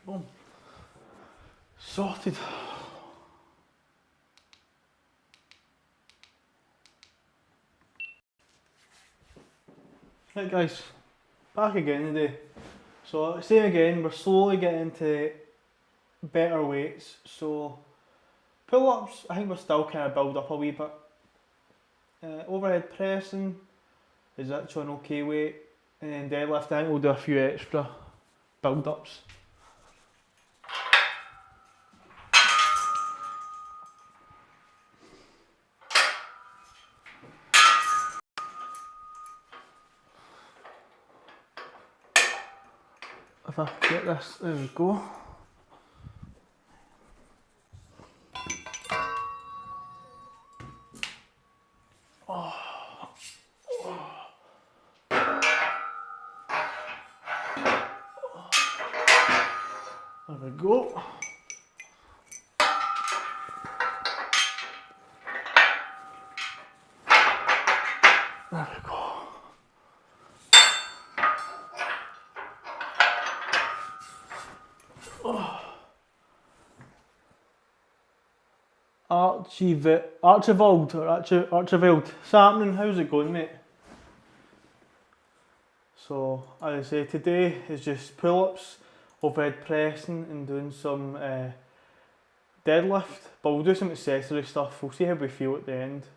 Boom. Sorted. Right guys, back again today. So same again, we're slowly getting into better weights. So pull-ups, I think we're still kind of build up a wee bit. Overhead pressing is actually an okay weight. And then deadlift, I think we'll do a few extra build-ups. If I can get this, there we go. There we go. There we go. Archibald or Archibald. Samson, how's it going, mate? So, as I say, today is just pull-ups, overhead pressing and doing some deadlift, but we'll do some accessory stuff. We'll see how we feel at the end,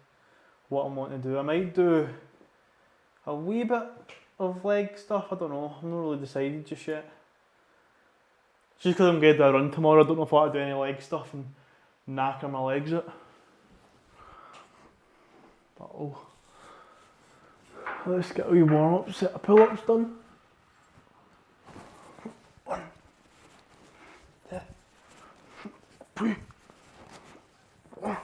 what I'm wanting to do. I might do a wee bit of leg stuff, I don't know, I'm not really decided just yet. Just because I'm going to do a run tomorrow, I don't know if I want to do any leg stuff and knacker my legs out. But oh, let's get a wee warm-up set of pull-ups done. 1, 2, 3, 4.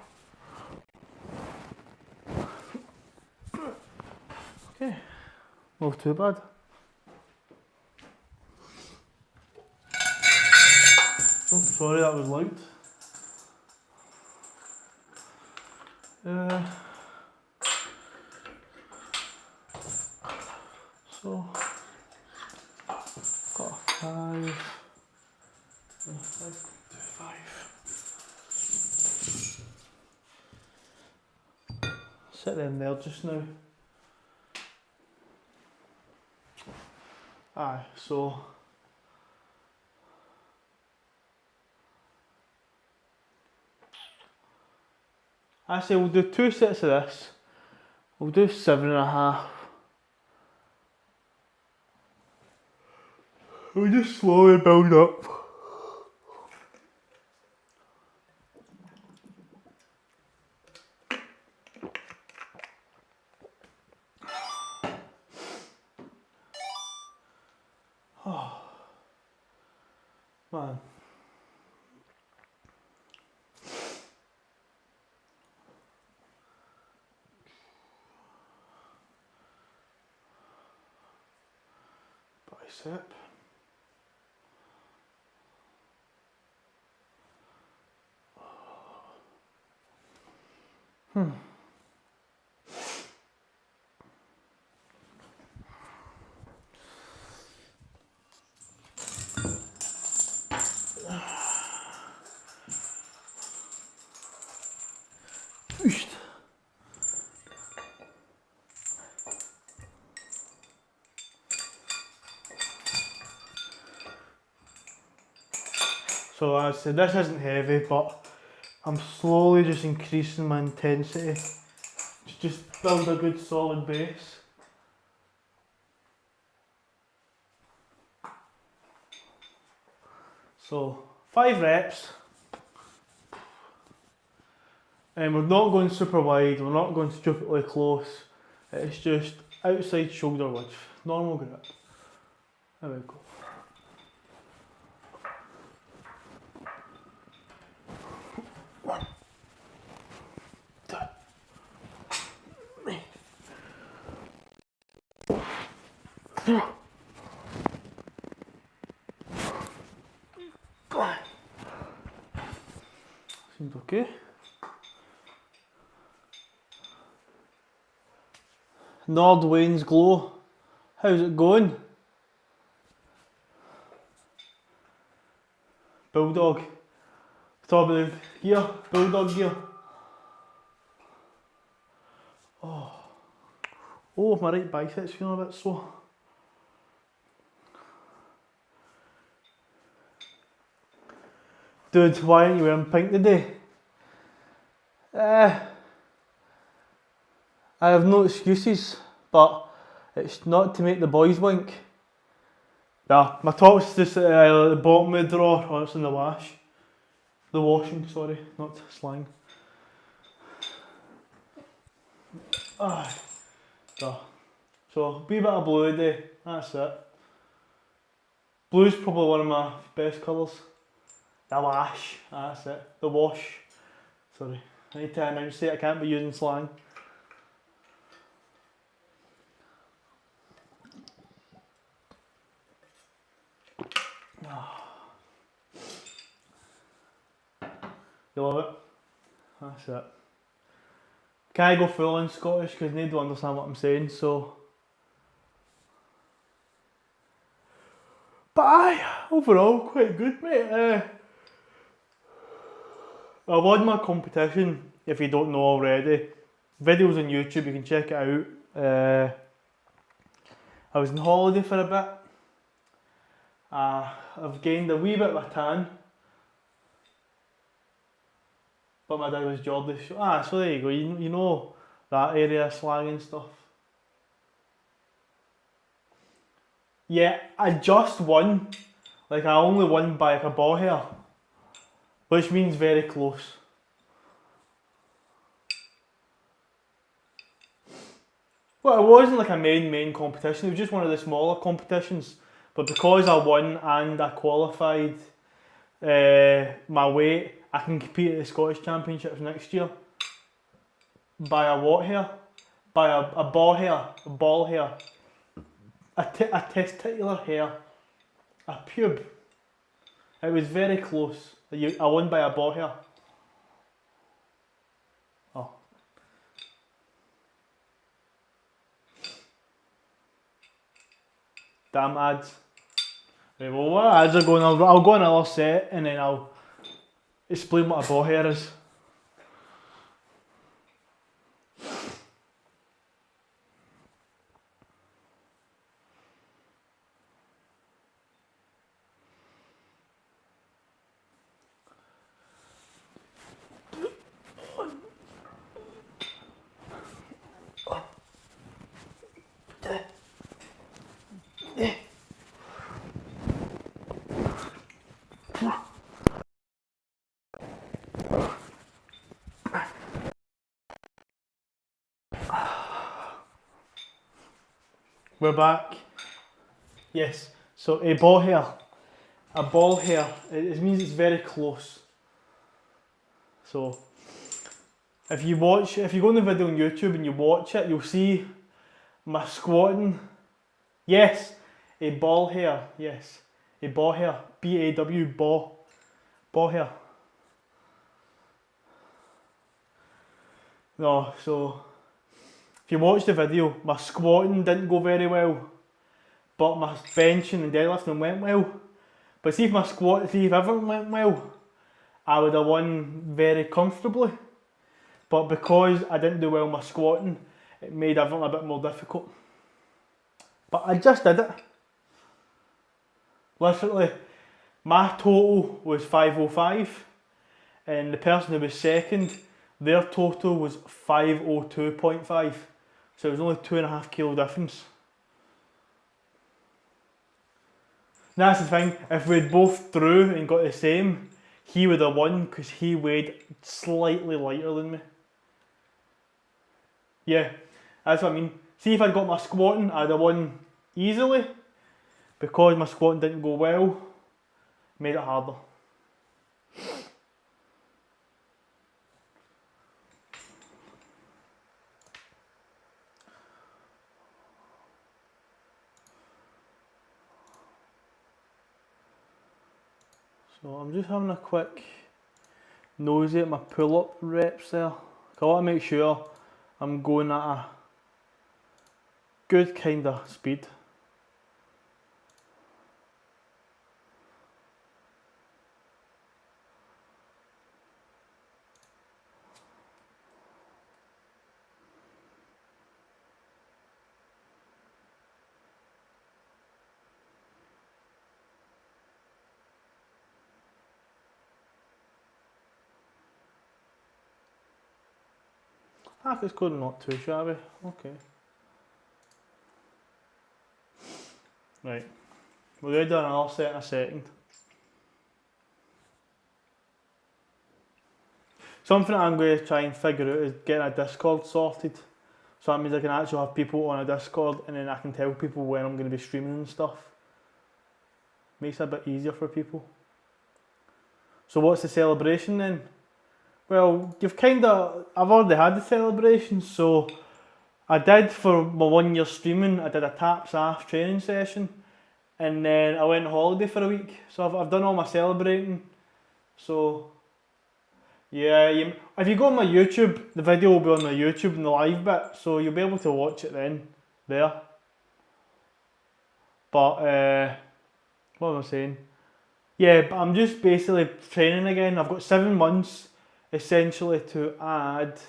Okay, not too bad. Oh, sorry, that was loud. So, got a 5, 5. Sit them there just now. Aye, so I say we'll do 2 sets of this. We'll do 7.5. We'll just slowly build up. Oh, man. Bicep. Pushed. So as I said, this isn't heavy, but I'm slowly just increasing my intensity to just build a good solid base. So 5 reps, and we're not going super wide, we're not going stupidly close, it's just outside shoulder width, normal grip. There we go. One, 2, 3, 4, 5. Seems okay. Nord Wayne's Glow, how's it going? Bulldog. Top of the gear, Bulldog gear. Oh, my right bicep's feeling a bit sore. Dude, why aren't you wearing pink today? I have no excuses, but it's not to make the boys wink. Nah, my top's just at the bottom of the drawer, or it's in the wash. The washing, sorry, not slang. Ah, duh. So, wee bit of blue today, that's it. Blue's probably one of my best colours. The wash, that's it. The wash. Sorry, I need to announce it, I can't be using slang. You love it? That's it. Can't go full on Scottish because nobody will understand what I'm saying, so. But aye, overall, quite good, mate. I won my competition, if you don't know already. Videos on YouTube, you can check it out. I was on holiday for a bit. I've gained a wee bit of a tan. But my dad was Jordish. So there you go, you know that area of slang and stuff. Yeah, I just won. Like, I only won by like a ball hair. Which means very close. Well, it wasn't like a main competition, it was just one of the smaller competitions. But because I won and I qualified my weight, I can compete at the Scottish Championships next year. By a what hair? By a ball hair. A ball hair. A testicular hair. A pube. It was very close. I won by a ball hair. Oh. Damn ads. Right, well, what ads are going on? I'll go on another set and then I'll explain what a ball hair is. We're back. Yes, so a ball hair. A ball hair, it means it's very close. So, if you go on the video on YouTube and you watch it, you'll see my squatting. Yes, a ball hair, yes. A ball hair, B-A-W, ball hair. No, so, if you watch the video, my squatting didn't go very well, but my benching and deadlifting went well. But see if everything went well, I would have won very comfortably. But because I didn't do well in my squatting, it made everything a bit more difficult. But I just did it. Literally, my total was 505, and the person who was second, their total was 502.5. So it was only 2.5 kilo difference. And that's the thing, if we'd both drew and got the same, he would have won because he weighed slightly lighter than me. Yeah, that's what I mean. See if I'd got my squatting, I'd have won easily. Because my squatting didn't go well, made it harder. So I'm just having a quick nosy at my pull-up reps there. I want to make sure I'm going at a good kind of speed. It's good, not too shabby. Okay. Right. We're going to do another set in a second. Something that I'm going to try and figure out is getting a Discord sorted. So that means I can actually have people on a Discord and then I can tell people when I'm going to be streaming and stuff. Makes it a bit easier for people. So what's the celebration then? Well, I've already had the celebration, so I did for my 1 year streaming, I did a taps off training session and then I went on holiday for a week. So I've done all my celebrating. So yeah, if you go on my YouTube, the video will be on my YouTube in the live bit, so you'll be able to watch it then, there. But, what was I saying? Yeah, but I'm just basically training again. I've got 7 months essentially to add,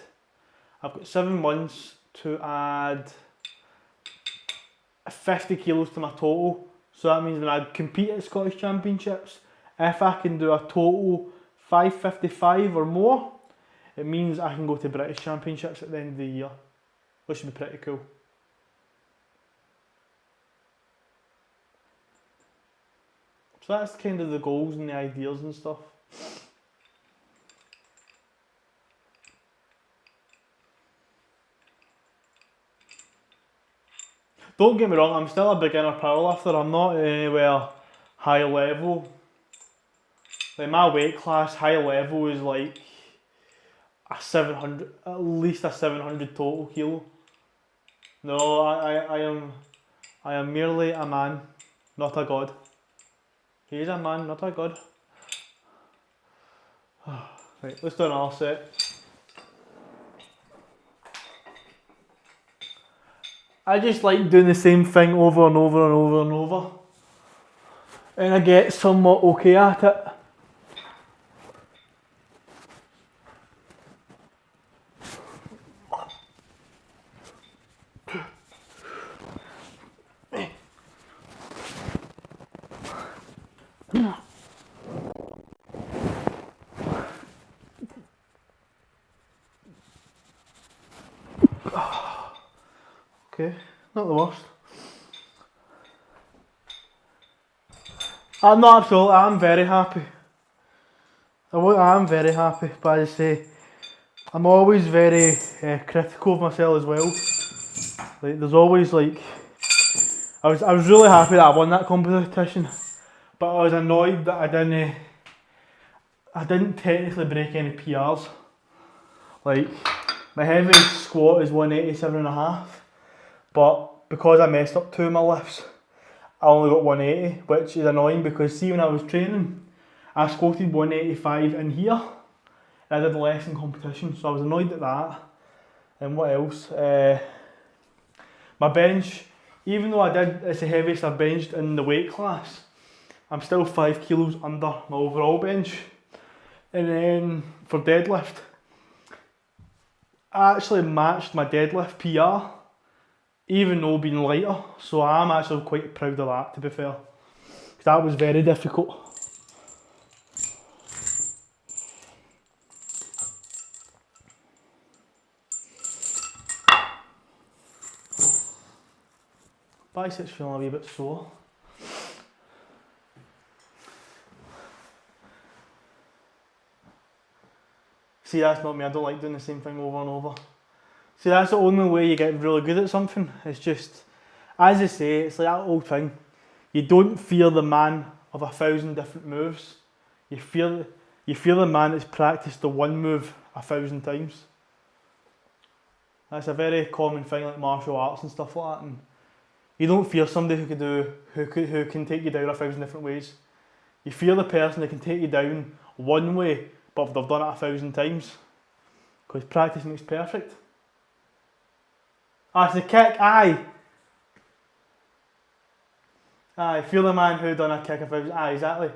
50 kilos to my total. So that means when I compete at Scottish Championships, if I can do a total 555 or more, it means I can go to British Championships at the end of the year, which would be pretty cool. So that's kind of the goals and the ideas and stuff. Don't get me wrong, I'm still a beginner powerlifter, I'm not anywhere high level. Like my weight class, high level is like a 700, at least a 700 total kilo. No, I am merely a man, not a god. He is a man, not a god. Right, let's do another set. I just like doing the same thing over and over and over and over. And I get somewhat okay at it. Okay, not the worst. I'm very happy. I am very happy, but as I say, I'm always very critical of myself as well. Like, there's always like, I was really happy that I won that competition, but I was annoyed that I didn't technically break any PRs. Like, my heavy squat is 187.5, but because I messed up 2 of my lifts, I only got 180, which is annoying because see when I was training, I squatted 185 in here, and I did less in competition, so I was annoyed at that. And what else? My bench, even though it's the heaviest I've benched in the weight class, I'm still 5 kilos under my overall bench. And then for deadlift, I actually matched my deadlift PR, even though being lighter, so I'm actually quite proud of that, to be fair. That was very difficult. Biceps feeling a wee bit sore. See, that's not me, I don't like doing the same thing over and over. See, that's the only way you get really good at something. It's just, as I say, it's like that old thing. You don't fear the man of 1,000 different moves. You fear the man that's practiced the one move 1,000 times. That's a very common thing, like martial arts and stuff like that. And you don't fear somebody who can take you down 1,000 different ways. You fear the person that can take you down one way, but they've done it 1,000 times. Because practice makes perfect. Ah, it's the kick, aye. Aye, fear the man who done a kick 1,000, aye, exactly.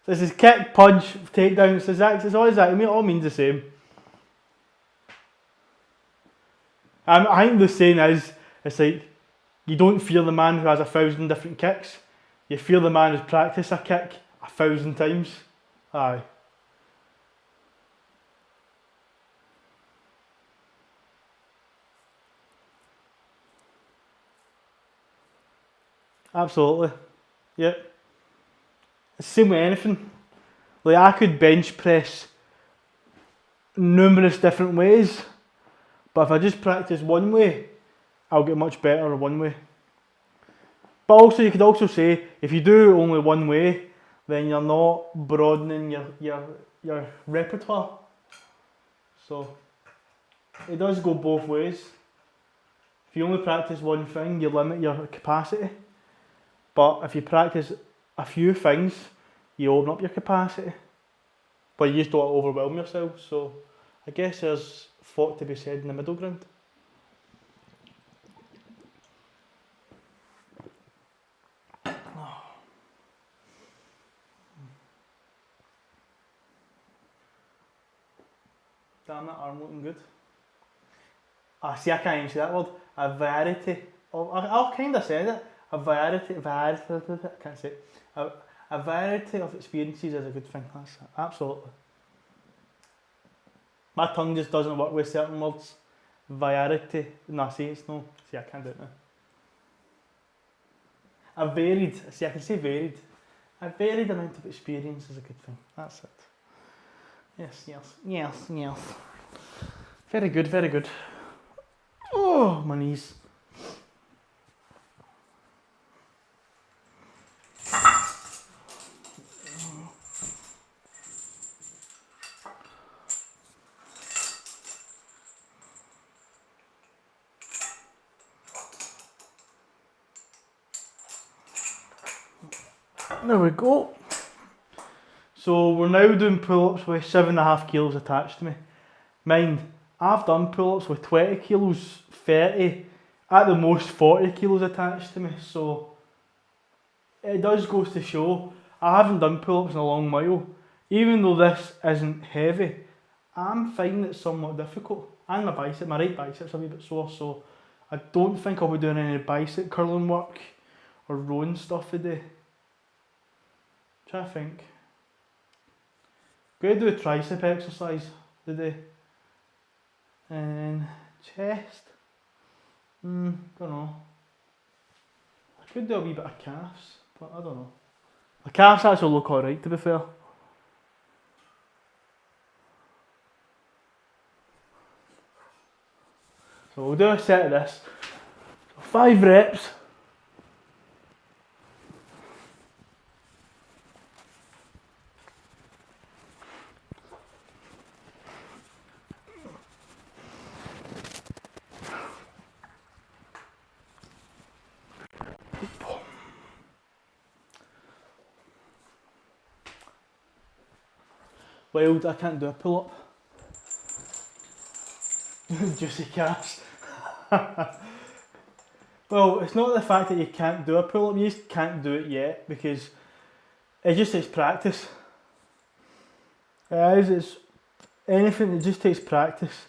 So this is kick, punch, takedown, it's all exactly, it all means the same. I think the saying is, it's like, you don't fear the man who has 1,000 different kicks, you fear the man who's practiced a kick 1,000 times. Aye. Absolutely. Yep. Same with anything. Like I could bench press numerous different ways, but if I just practice one way, I'll get much better one way. But also you could also say if you do only one way, then you're not broadening your repertoire. So it does go both ways. If you only practice one thing, you limit your capacity. But if you practice a few things, you open up your capacity. But you just don't overwhelm yourself. So I guess there's thought to be said in the middle ground. Damn, that arm looking good. See, I can't even say that word. A variety. I'll kind of say it. A variety, I can't say it. A variety of experiences is a good thing. That's it. Absolutely. My tongue just doesn't work with certain words. Variety. No, see, it's no. See, I can't do it now. A varied. See, I can say varied. A varied amount of experience is a good thing. That's it. Yes. Very good, very good. Oh, my knees. There we go. So we're now doing pull-ups with 7.5 kilos attached to me. Mind, I've done pull-ups with 20 kilos, 30, at the most 40 kilos attached to me. So it does go to show, I haven't done pull-ups in a long while. Even though this isn't heavy, I'm finding it somewhat difficult. And my right bicep's a wee bit sore, so I don't think I'll be doing any bicep curling work or rowing stuff today. Try to think. Going to do a tricep exercise today. And chest. Don't know. I could do a wee bit of calves, but I don't know. The calves actually look alright, to be fair. So we'll do a set of this. 5 reps. Wild, I can't do a pull-up. Juicy calves. Well, it's not the fact that you can't do a pull-up, you just can't do it yet because it just takes practice. It's anything, it just takes practice.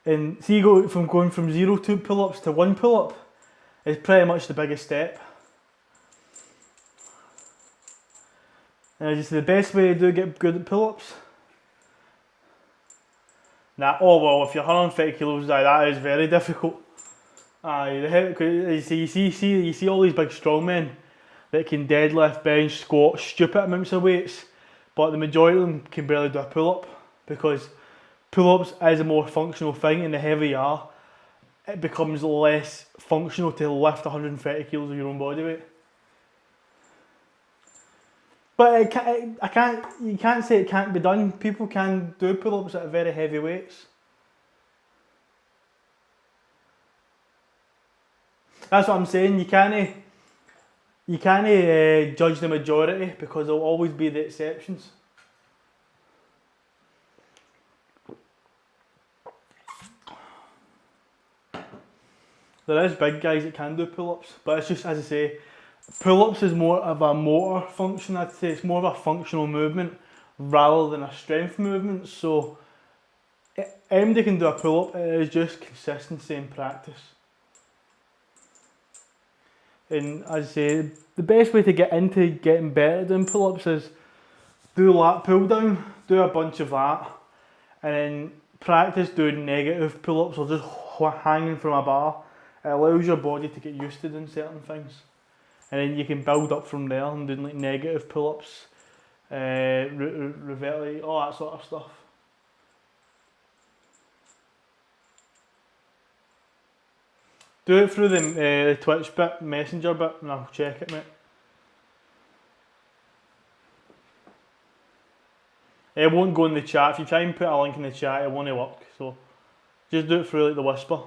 And see, going from 0 to pull-ups to 1 pull-up is pretty much the biggest step. And just the best way to get good at pull-ups. If you're 130 kilos, that is very difficult. You see all these big strongmen that can deadlift, bench, squat, stupid amounts of weights, but the majority of them can barely do a pull-up because pull-ups is a more functional thing, and the heavier you are, it becomes less functional to lift 130 kilos of your own body weight. But you can't say it can't be done. People can do pull-ups at very heavy weights. That's what I'm saying. You can't judge the majority because there'll always be the exceptions. There is big guys that can do pull-ups, but it's just, as I say, pull-ups is more of a motor function. I'd say it's more of a functional movement rather than a strength movement. So anybody can do a pull-up. It is just consistency and practice. And as I say, the best way to get into getting better at doing pull-ups is do lat pull down, do a bunch of that, and then practice doing negative pull-ups or just hanging from a bar. It allows your body to get used to doing certain things. and then you can build up from there and doing like negative pull-ups, reverti, all that sort of stuff. Do it through the Twitch bit, Messenger bit, and I'll check it, mate. It won't go in the chat. If you try and put a link in the chat, it won't work. So just do it through like the Whisper.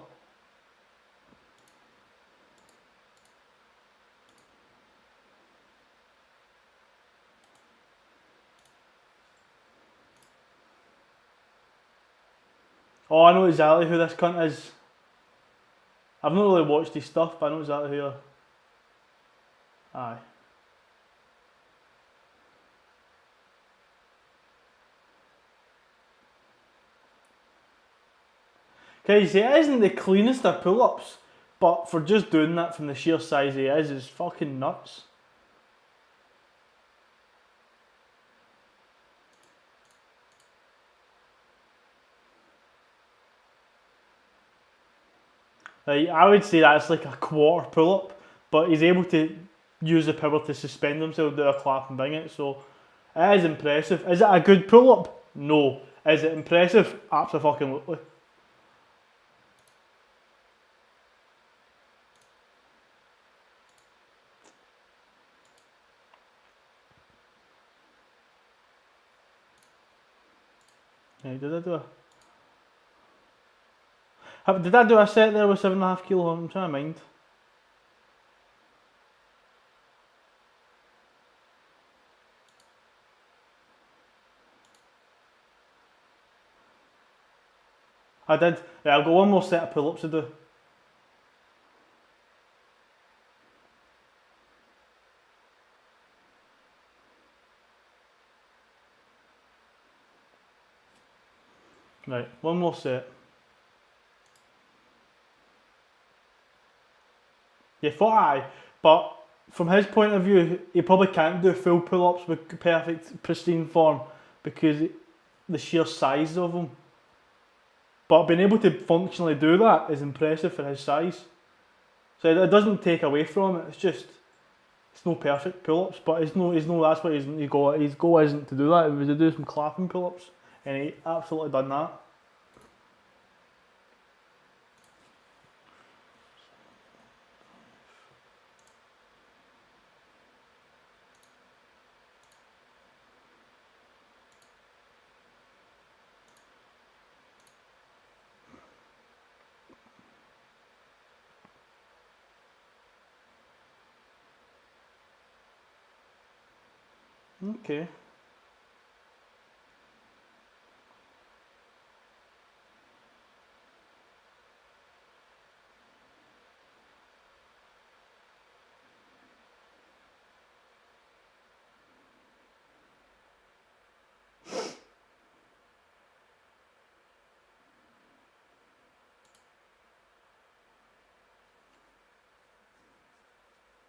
Oh, I know exactly who this cunt is. I've not really watched his stuff, but I know exactly who you're... Aye. Okay, you see, it isn't the cleanest of pull-ups, but for just doing that from the sheer size he is, it's fucking nuts. Like, I would say that's like a quarter pull-up, but he's able to use the power to suspend himself, do a clap and bring it, so it is impressive. Is it a good pull-up? No. Is it impressive? Absolutely. Yeah, did I do a set there with 7.5 kilo? I'm trying to mind. I did. Yeah, I've got one more set of pull-ups to do. Right, one more set. Yeah, aye, but from his point of view, he probably can't do full pull-ups with perfect, pristine form because the sheer size of them. But being able to functionally do that is impressive for his size. So it doesn't take away from it. It's just it's no perfect pull-ups, but it's no that's what his goal. His goal isn't to do that. It was to do some clapping pull-ups, and he absolutely done that. Okay.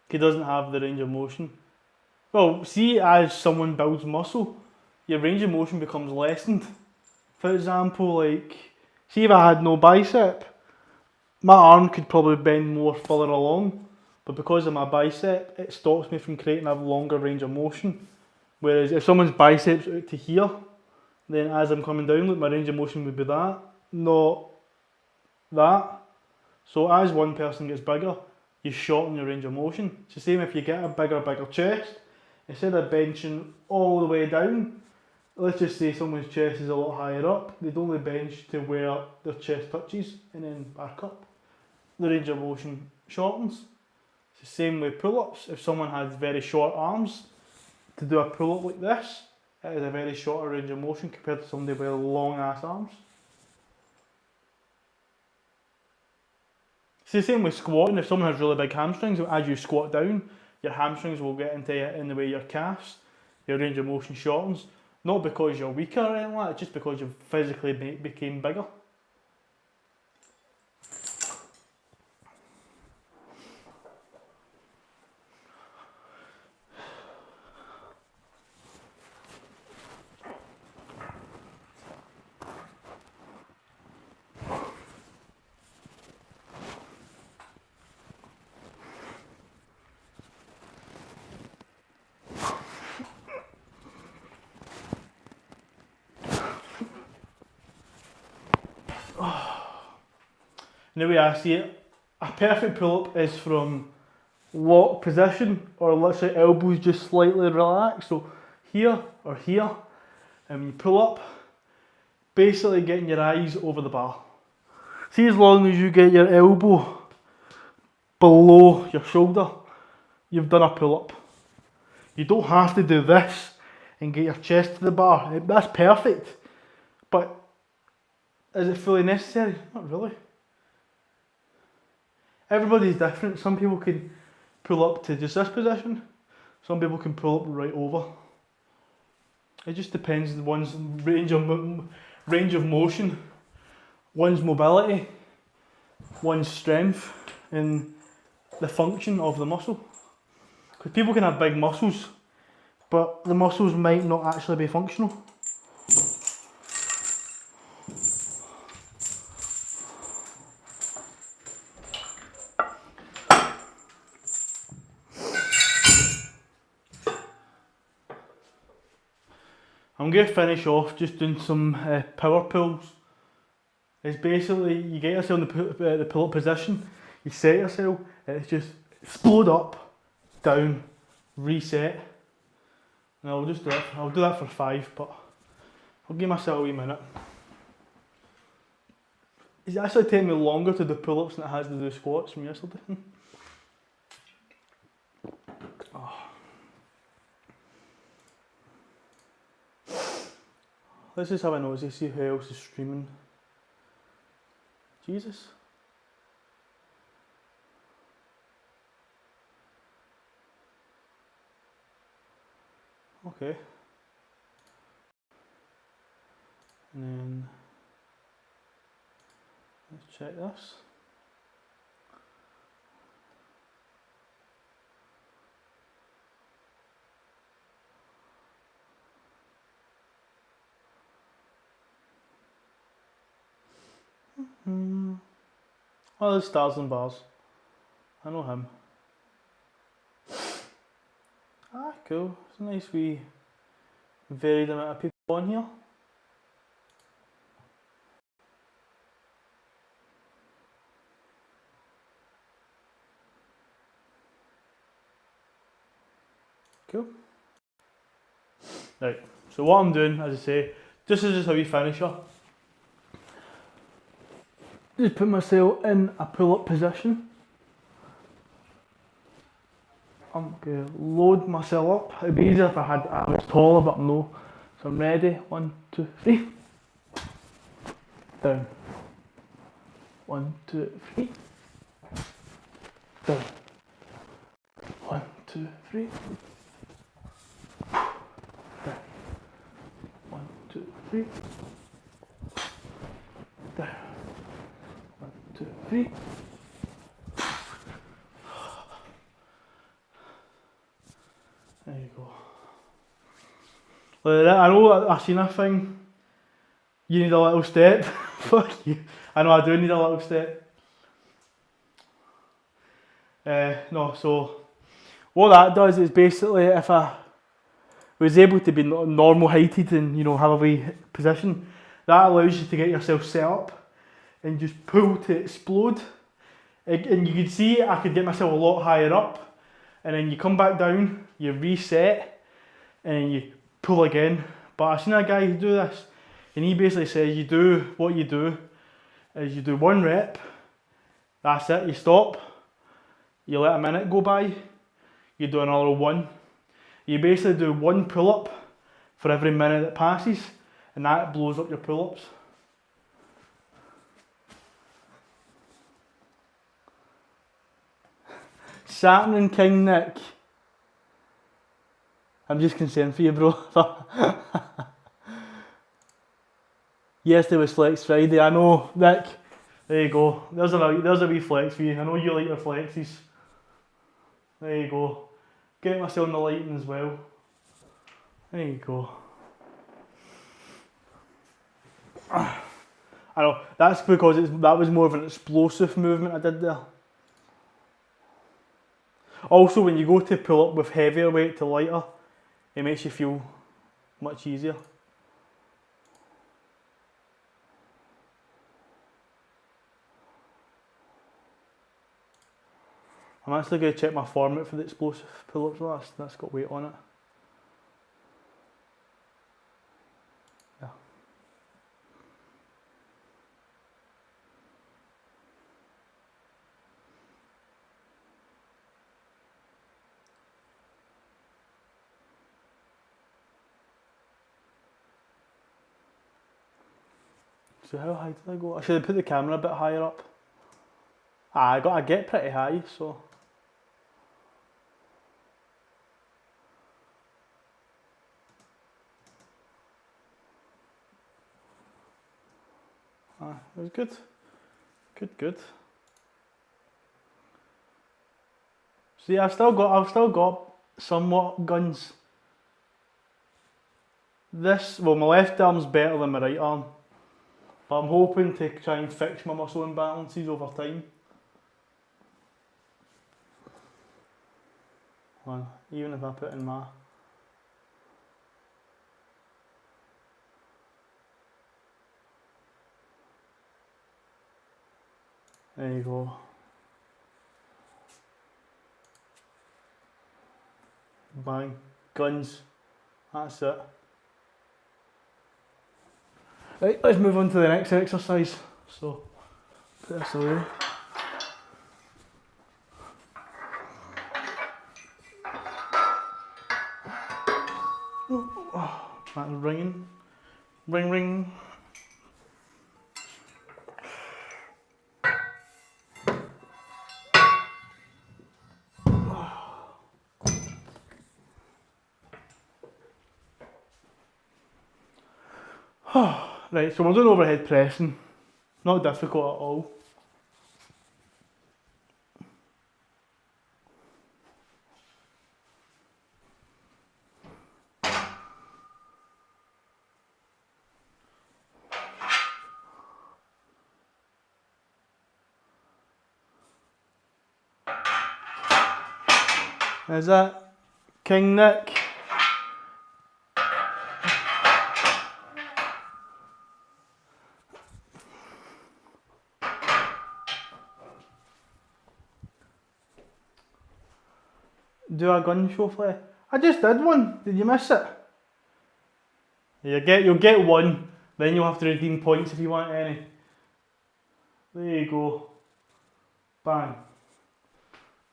He doesn't have the range of motion. Well, see, as someone builds muscle, your range of motion becomes lessened. For example, like, see if I had no bicep, my arm could probably bend more further along, but because of my bicep, it stops me from creating a longer range of motion. Whereas if someone's biceps out to here, then as I'm coming down, look, my range of motion would be that, not that. So as one person gets bigger, you shorten your range of motion. It's the same if you get a bigger chest, instead of benching all the way down, let's just say someone's chest is a lot higher up, they'd only bench to where their chest touches and then back up. The range of motion shortens. It's the same with pull-ups. If someone has very short arms, to do a pull-up like this, it is a very shorter range of motion compared to somebody with long ass arms. It's the same with squatting. If someone has really big hamstrings, as you squat down, your hamstrings will get in the way of your calves. Your range of motion shortens. Not because you're weaker or anything like that, just because you physically became bigger. And the way I see it, a perfect pull-up is from lock position, or literally elbows just slightly relaxed, so here or here, and when you pull up, basically getting your eyes over the bar. See, as long as you get your elbow below your shoulder, you've done a pull-up. You don't have to do this and get your chest to the bar. That's perfect, but is it fully necessary? Not really. Everybody's different. Some people can pull up to just this position. Some people can pull up right over. It just depends on one's range of motion, one's mobility, one's strength, and the function of the muscle. Because people can have big muscles, but the muscles might not actually be functional. I'm going to finish off just doing some power pulls. It's basically, you get yourself in the pull-up position, you set yourself, and it's just explode up, down, reset. And I'll just do it, I'll do that for 5, but I'll give myself a wee minute. It's actually taking me longer to do pull-ups than it has to do squats from yesterday. Oh. Let's just have a nosy, see who else is streaming. Jesus. Okay. And then let's check this. Oh, there's Stars and Bars. I know him. Ah, cool. It's a nice wee varied amount of people on here. Cool. Right, so what I'm doing, as I say, this is just a wee finisher. Just put myself in a pull-up position. I'm going to load myself up. It'd be easier if I was taller, but no. So I'm ready. 1, 2, 3. Down. 1, 2, 3. Down. 1, 2, 3. Down. 1, 2, 3. Down. 1, 2, 3. There you go. Well, I know I've seen a thing. You need a little step. Fuck you. I know I do need a little step. No, so what that does is basically if I was able to be normal heighted and have a wee position, that allows you to get yourself set up and just pull to explode. And you can see I could get myself a lot higher up, and then you come back down, you reset, and you pull again. But I've seen a guy who do this, and he basically says you do 1 rep, that's it, you stop, you let a minute go by, you do another 1. You basically do 1 pull-up for every minute that passes, and that blows up your pull-ups. Sapling King Nick. I'm just concerned for you, bro. Yesterday was Flex Friday, I know, Nick. There you go. There's a wee flex for you. I know you like your flexes. There you go. Get myself in the lighting as well. There you go. I know, that's because that was more of an explosive movement I did there. Also, when you go to pull up with heavier weight to lighter, it makes you feel much easier. I'm actually going to check my format for the explosive pull-ups. That's got weight on it. Yeah. So how high did I go? I should have put the camera a bit higher up. I get pretty high, so. It was good. Good. See, I've still got somewhat guns. Well, my left arm's better than my right arm, but I'm hoping to try and fix my muscle imbalances over time. Well, even if I put in my... There you go. Bang. Guns. That's it. Right, let's move on to the next exercise. So, put this away. Oh, that's ringing. Ring. Right, so we're doing overhead pressing. Not difficult at all. Is that King Nick? Do a gun show play. I just did one. Did you miss it? You'll get one. Then you'll have to redeem points if you want any. There you go. Bang.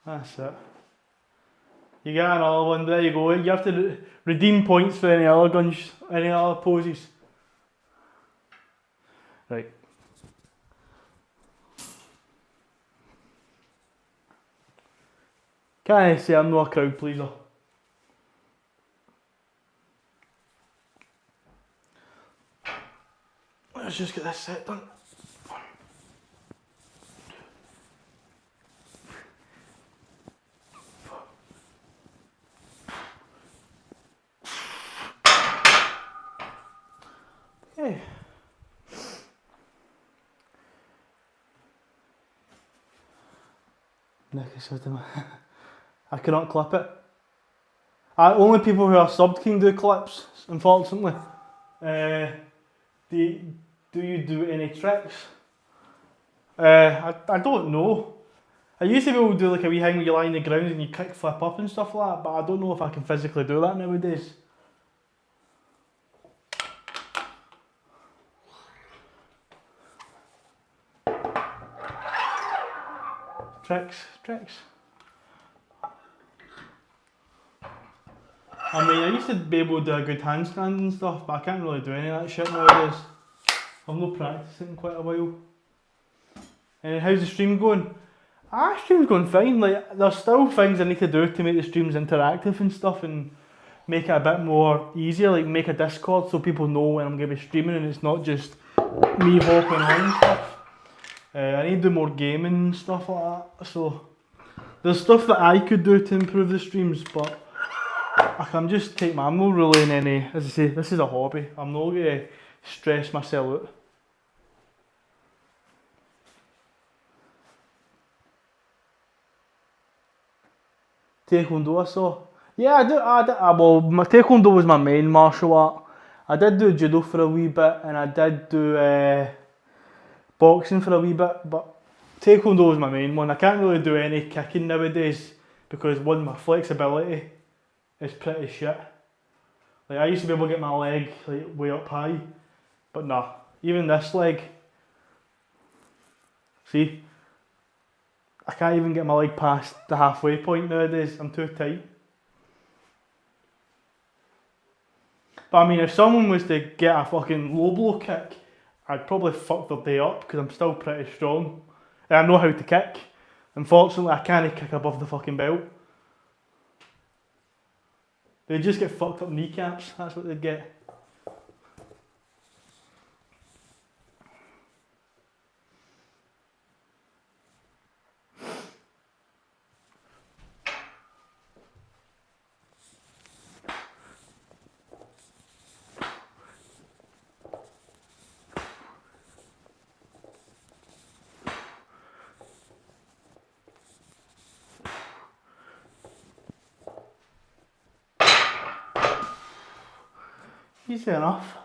That's it. You get another one. There you go. You have to redeem points for any other guns, any other poses. Right. Can I say I'm not a crowd pleaser? Let's just get this set done. Okay. Nick said to me, I cannot clip it. Only people who are subbed can do clips, unfortunately. Do you do any tricks? I don't know. I used to be able to do like a wee thing where you lie on the ground and you kick flip up and stuff like that, but I don't know if I can physically do that nowadays. Tricks. I mean, I used to be able to do a good handstand and stuff, but I can't really do any of that shit nowadays. I've not practiced it in quite a while. And how's the stream going? Stream's going fine. Like, there's still things I need to do to make the streams interactive and stuff, and make it a bit more easier. Like make a Discord so people know when I'm going to be streaming, and it's not just me hopping on and stuff. I need to do more gaming and stuff like that. So there's stuff that I could do to improve the streams, but I'm not really in any, as I say, this is a hobby. I'm not going to stress myself out. Taekwondo I saw. Yeah, I do. Well, my Taekwondo was my main martial art. I did do judo for a wee bit, and I did do boxing for a wee bit, but Taekwondo is my main one. I can't really do any kicking nowadays because one, my flexibility is pretty shit. Like I used to be able to get my leg like way up high, but nah, even this leg, see, I can't even get my leg past the halfway point nowadays, I'm too tight. But I mean, if someone was to get a fucking low blow kick, I'd probably fuck their day up because I'm still pretty strong. And I know how to kick. Unfortunately, I can't kick above the fucking belt. They just get fucked up kneecaps, that's what they'd get. Easy enough.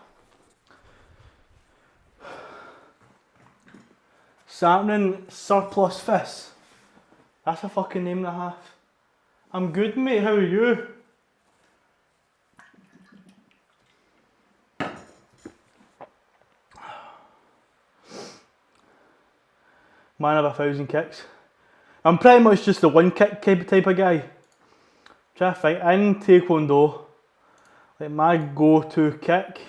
Saturn surplus fist. That's a fucking name and a half. I'm good, mate. How are you? Man of 1,000 kicks. I'm pretty much just the one kick type of guy. Try to fight in Taekwondo. Like my go-to kick.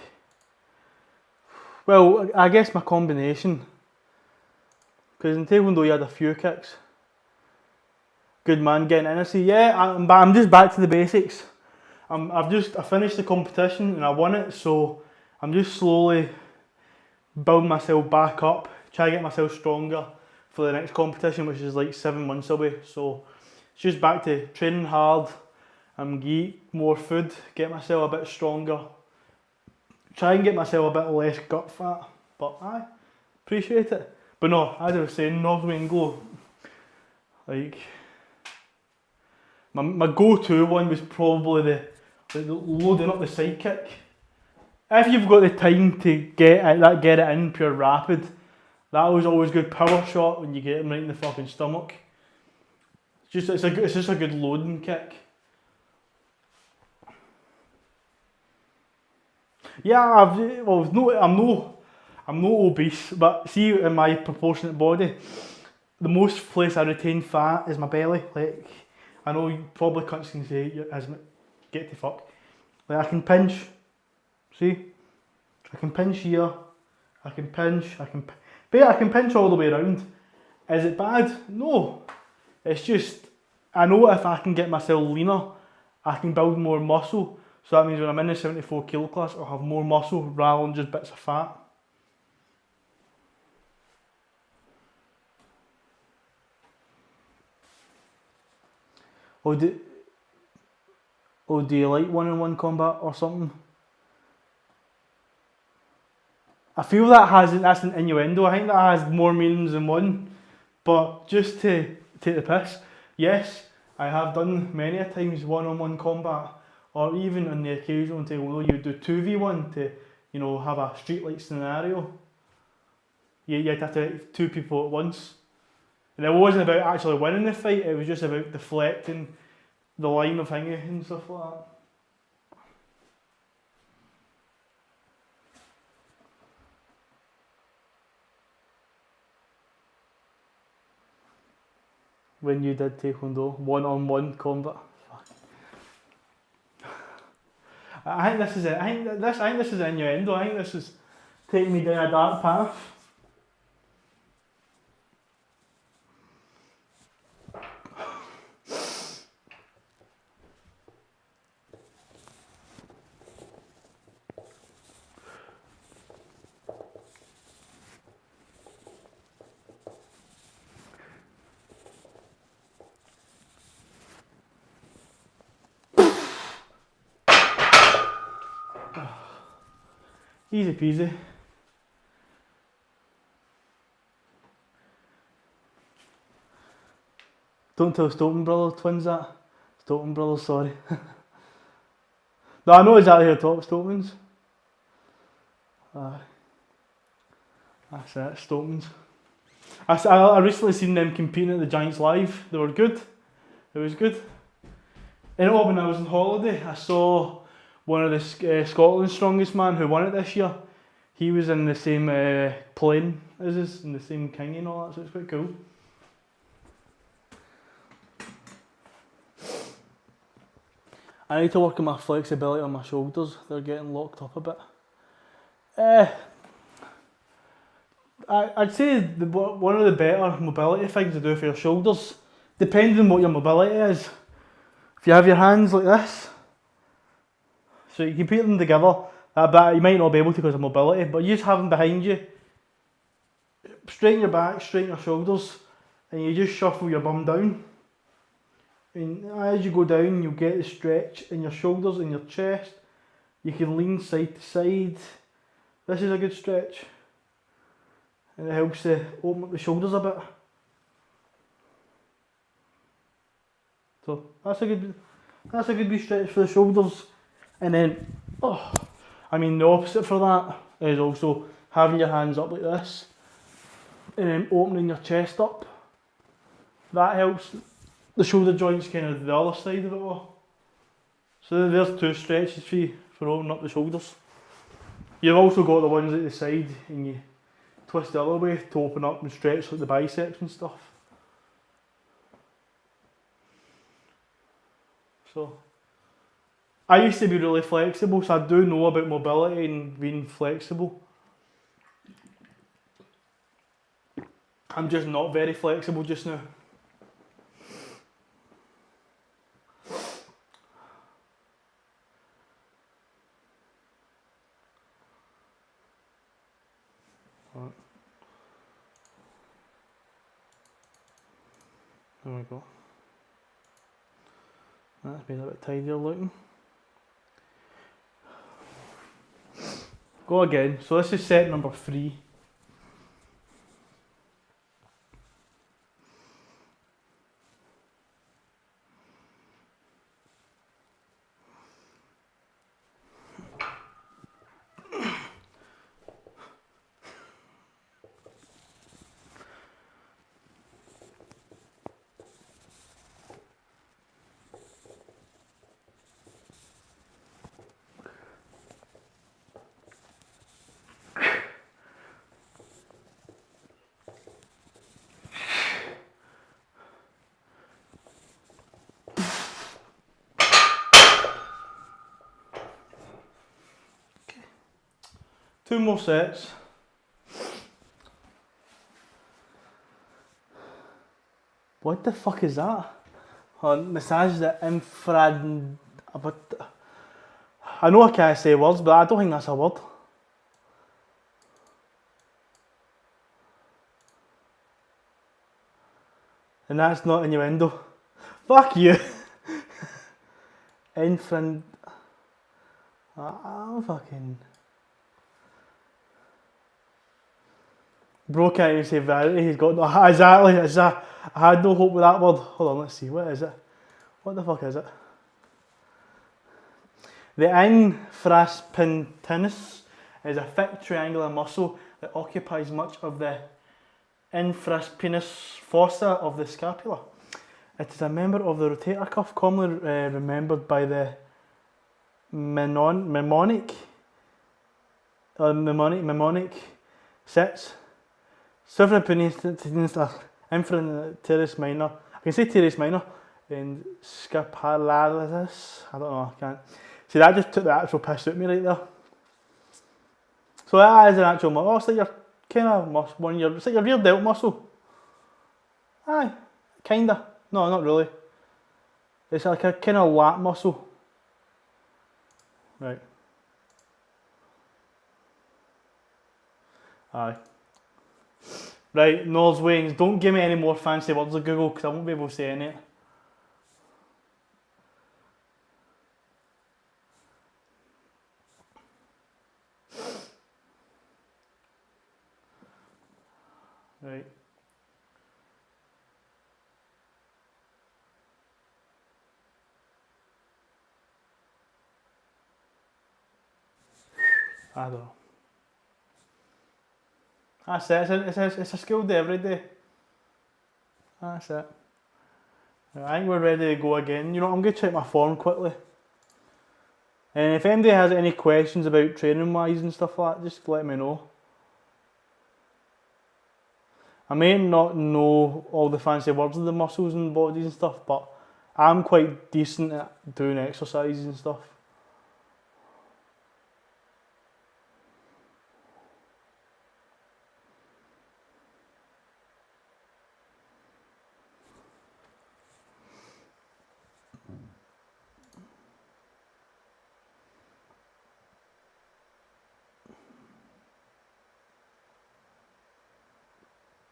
Well, I guess my combination. Because in Taekwondo you had a few kicks. Good man getting in. I say, yeah, I'm just back to the basics. I finished the competition and I won it, so I'm just slowly building myself back up, trying to get myself stronger for the next competition, which is like 7 months away. So it's just back to training hard. I'm gonna eat more food, get myself a bit stronger, try and get myself a bit less gut fat. But I appreciate it. But no, as I was saying, Northern Glow, like my go-to one was probably the loading up the side kick. If you've got the time to get it in pure rapid, that was always good power shot when you get him right in the fucking stomach. It's just a good loading kick. Yeah, I'm no obese, but see in my proportionate body, the most place I retain fat is my belly. Like, I know you probably can't say get the fuck. Like I can pinch, see? I can pinch here, I can pinch all the way around. Is it bad? No. It's just, I know if I can get myself leaner, I can build more muscle. So that means when I'm in the 74 kilo class, I'll have more muscle rather than just bits of fat. Or do you like one-on-one combat or something? I feel that's an innuendo. I think that has more meanings than one. But just to take the piss, yes, I have done many a times one-on-one combat, or even on the occasional Taekwondo you do 2v1 to, you know, have a street-like scenario. You'd have to hit 2 people at once. And it wasn't about actually winning the fight, it was just about deflecting the line of thingy and stuff like that. When you did Taekwondo, one-on-one combat. Fuck. I think this is it. I think this is an innuendo. I think this is taking me down a dark path. Easy peasy. Don't tell Stoughton Brothers twins that. Stoughton Brothers, sorry. No, I know exactly who top Stoughton's. That's it, Stoughton's. I recently seen them competing at the Giants Live. They were good. It was good. And when I was on holiday, I saw one of the Scotland's strongest man who won it this year. He was in the same plane as us, in the same king and all that, so it's quite cool. I need to work on my flexibility on my shoulders. They're getting locked up a bit. I'd say one of the better mobility things to do for your shoulders, depending on what your mobility is. If you have your hands like this, so you can put them together, but you might not be able to because of mobility, but you just have them behind you, straighten your back, straighten your shoulders, and you just shuffle your bum down. And as you go down, you'll get the stretch in your shoulders and your chest. You can lean side to side. This is a good stretch. And it helps to open up the shoulders a bit. So that's a good wee stretch for the shoulders. And then, the opposite for that is also having your hands up like this. And then opening your chest up. That helps the shoulder joints kind of the other side of it all. So there's two stretches for you for opening up the shoulders. You've also got the ones at the side and you twist the other way to open up and stretch like the biceps and stuff. So I used to be really flexible, so I do know about mobility and being flexible. I'm just not very flexible just now. Right. There we go. That's been a bit tidier looking. Go again. So this is set number 3. Two more sets. What the fuck is that? Massage the infrared. I know I can't say words, but I don't think that's a word. And that's not innuendo. Fuck you. Infrared. I'm fucking. Bro can't even say vanity, he's got no. Exactly, I had no hope with that word. Hold on, let's see, what is it? What the fuck is it? The infraspinatus is a thick triangular muscle that occupies much of the infraspinatus fossa of the scapula. It is a member of the rotator cuff, commonly remembered by the mnemonic sits. Infrateres minor. I can say teres minor and scapularis. I don't know, I can't. See, that just took the actual piss out of me right there. So that is an actual muscle. Oh, it's like your kind of muscle, it's like your rear delt muscle. Aye, kinda. No, not really. It's like a kind of lat muscle. Right. Aye. Right, Nor's Wings, don't give me any more fancy words of Google because I won't be able to say any. Right. I don't know. That's it, it's a skill day every day. That's it. Right, I think we're ready to go again. You know, I'm going to check my form quickly. And if anybody has any questions about training wise and stuff like that, just let me know. I may not know all the fancy words of the muscles and bodies and stuff, but I'm quite decent at doing exercises and stuff.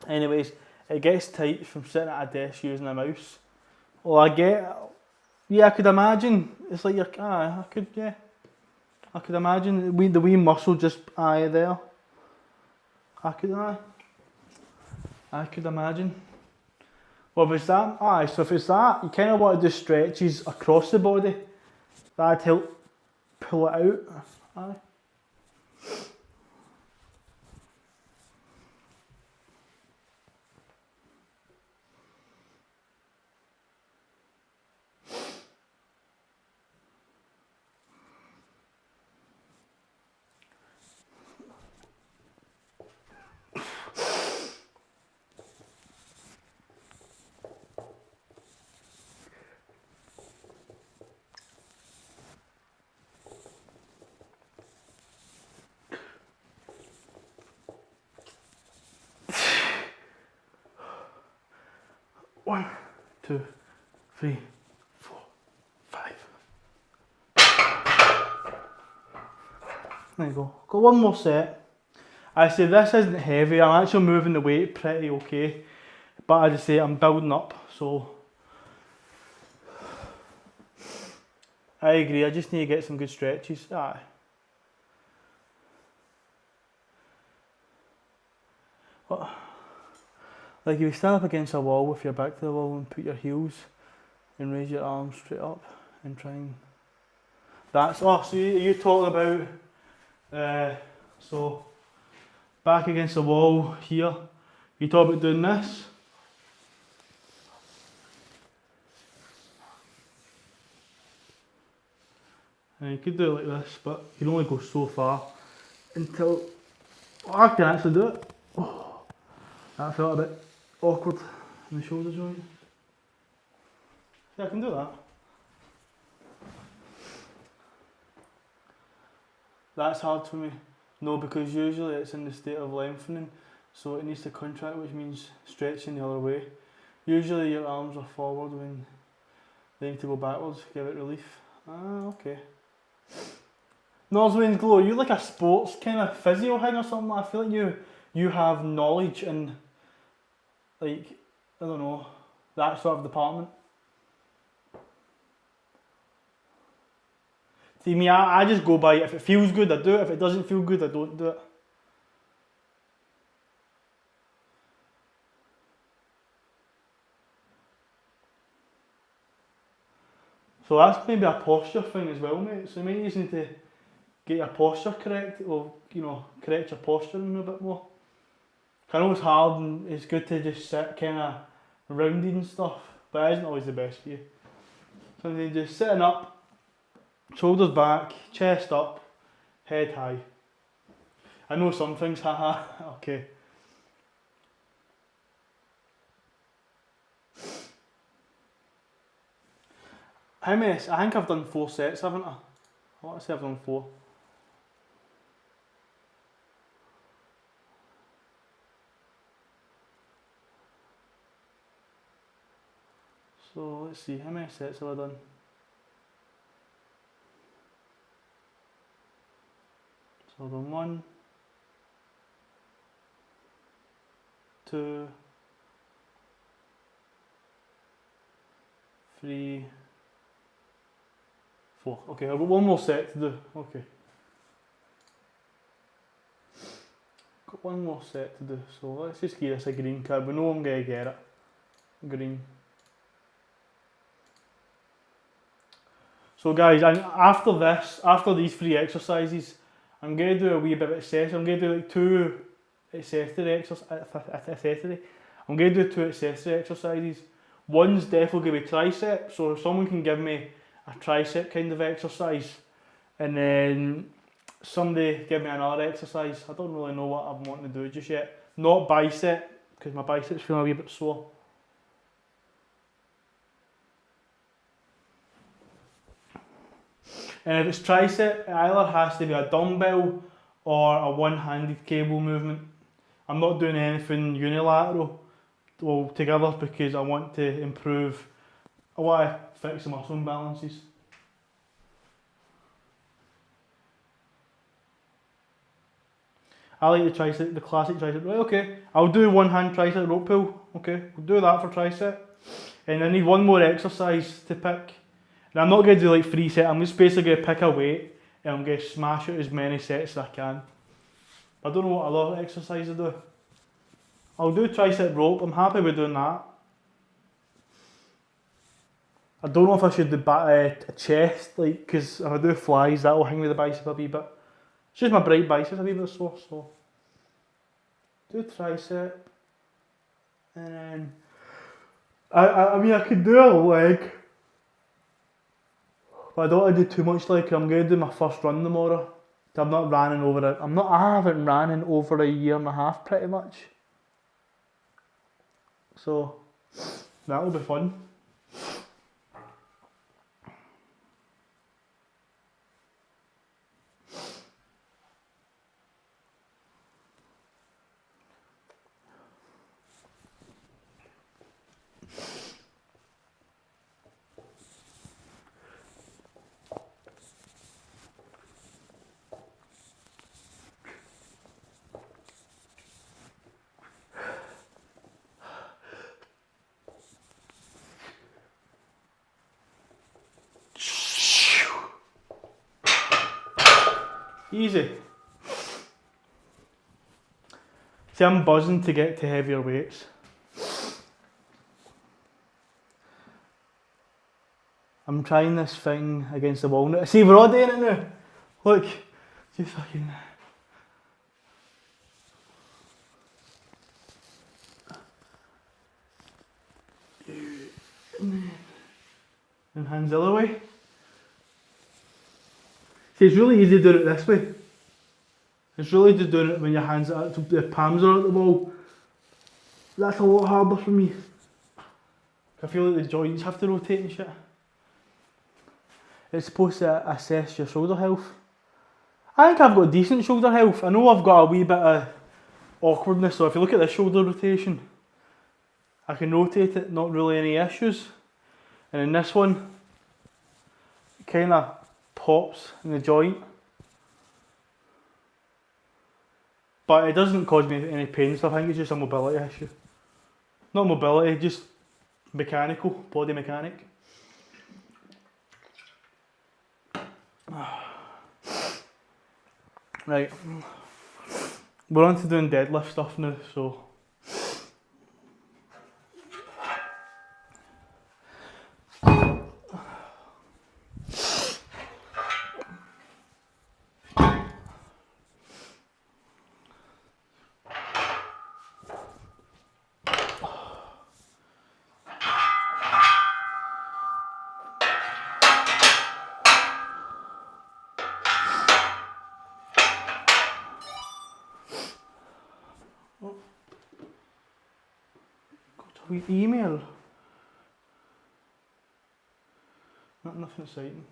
Anyways, it gets tight from sitting at a desk using a mouse. Well, I could imagine, it's like I could imagine the wee muscle just there. I could imagine. Well, if it's that, so if it's that, you kind of want to do stretches across the body. That'd help pull it out. Aye. One, 2, 3, 4, 5. There you go. Got one more set. I say this isn't heavy. I'm actually moving the weight pretty okay, but I just say I'm building up. So I agree. I just need to get some good stretches. Aye. What? Like if you stand up against a wall with your back to the wall and put your heels and raise your arms straight up and try and... so you talking about, so back against the wall here, you talk about doing this. And you could do it like this, but you can only go so far until... I can actually do it. Oh, that felt a bit awkward in the shoulder joint. Yeah, I can do that. That's hard for me. No, because usually it's in the state of lengthening, so it needs to contract, which means stretching the other way. Usually your arms are forward when they need to go backwards, give it relief. Okay. Norswain's Glow, are you like a sports kind of physio thing or something? I feel like you have knowledge in, like, I don't know, that sort of department. See me, I just go by, if it feels good I do it, if it doesn't feel good I don't do it. So that's maybe a posture thing as well, mate. So maybe you just need to get your posture correct, or correct your posturing a bit more. I know it's hard and it's good to just sit kind of rounded and stuff, but it isn't always the best for you. So then just sitting up, shoulders back, chest up, head high. I know some things, haha, okay. How many? I think I've done 4 sets, haven't I? I want to say I've done 4. So let's see, how many sets have I done? So I've done 1, 2, 3, 4. Okay, I've got one more set to do. Okay. Got one more set to do, so let's just give this a green card. We know I'm going to get it. Green. So guys, after these 3 exercises, I'm going to do a wee bit of accessory. I'm going to do like 2 accessory exercises. I'm going to do 2 accessory exercises. One's definitely going to be tricep, so if someone can give me a tricep kind of exercise, and then somebody give me another exercise. I don't really know what I'm wanting to do just yet. Not bicep, because my biceps feel a wee bit sore. And if it's tricep, it either has to be a dumbbell or a one-handed cable movement. I'm not doing anything unilateral altogether because I want to improve, I want to fix the muscle imbalances. I like the tricep, the classic tricep. Right, okay, I'll do one hand tricep rope pull. Okay, we'll do that for tricep. And I need one more exercise to pick. And I'm not going to do like 3 sets, I'm just basically going to pick a weight and I'm going to smash out as many sets as I can. I don't know what other exercise to do. I'll do tricep rope, I'm happy with doing that. I don't know if I should do a chest, like, because if I do flies, that'll hang with the bicep a wee bit. It's just my bright biceps a wee bit sore, so. Do tricep. And then, I mean, I could do a leg. But I don't want to do too much leg, I'm going to do my first run tomorrow. I'm not running over it. I haven't ran in over a year and a half pretty much. So, that'll be fun. Easy. See, I'm buzzing to get to heavier weights. I'm trying this thing against the wall now. See, we're all doing it now. Look, just fucking. And hands the other way. See, it's really easy doing it this way. It's really just doing it when your hands are, the palms are at the wall. That's a lot harder for me. I feel like the joints have to rotate and shit. It's supposed to assess your shoulder health. I think I've got decent shoulder health. I know I've got a wee bit of awkwardness, so if you look at this shoulder rotation, I can rotate it, not really any issues. And in this one, it kind of pops in the joint. But it doesn't cause me any pain, so I think it's just a mobility issue. Not mobility, just mechanical, body mechanic. Right, we're on to doing deadlift stuff now, so. Email. Nothing exciting.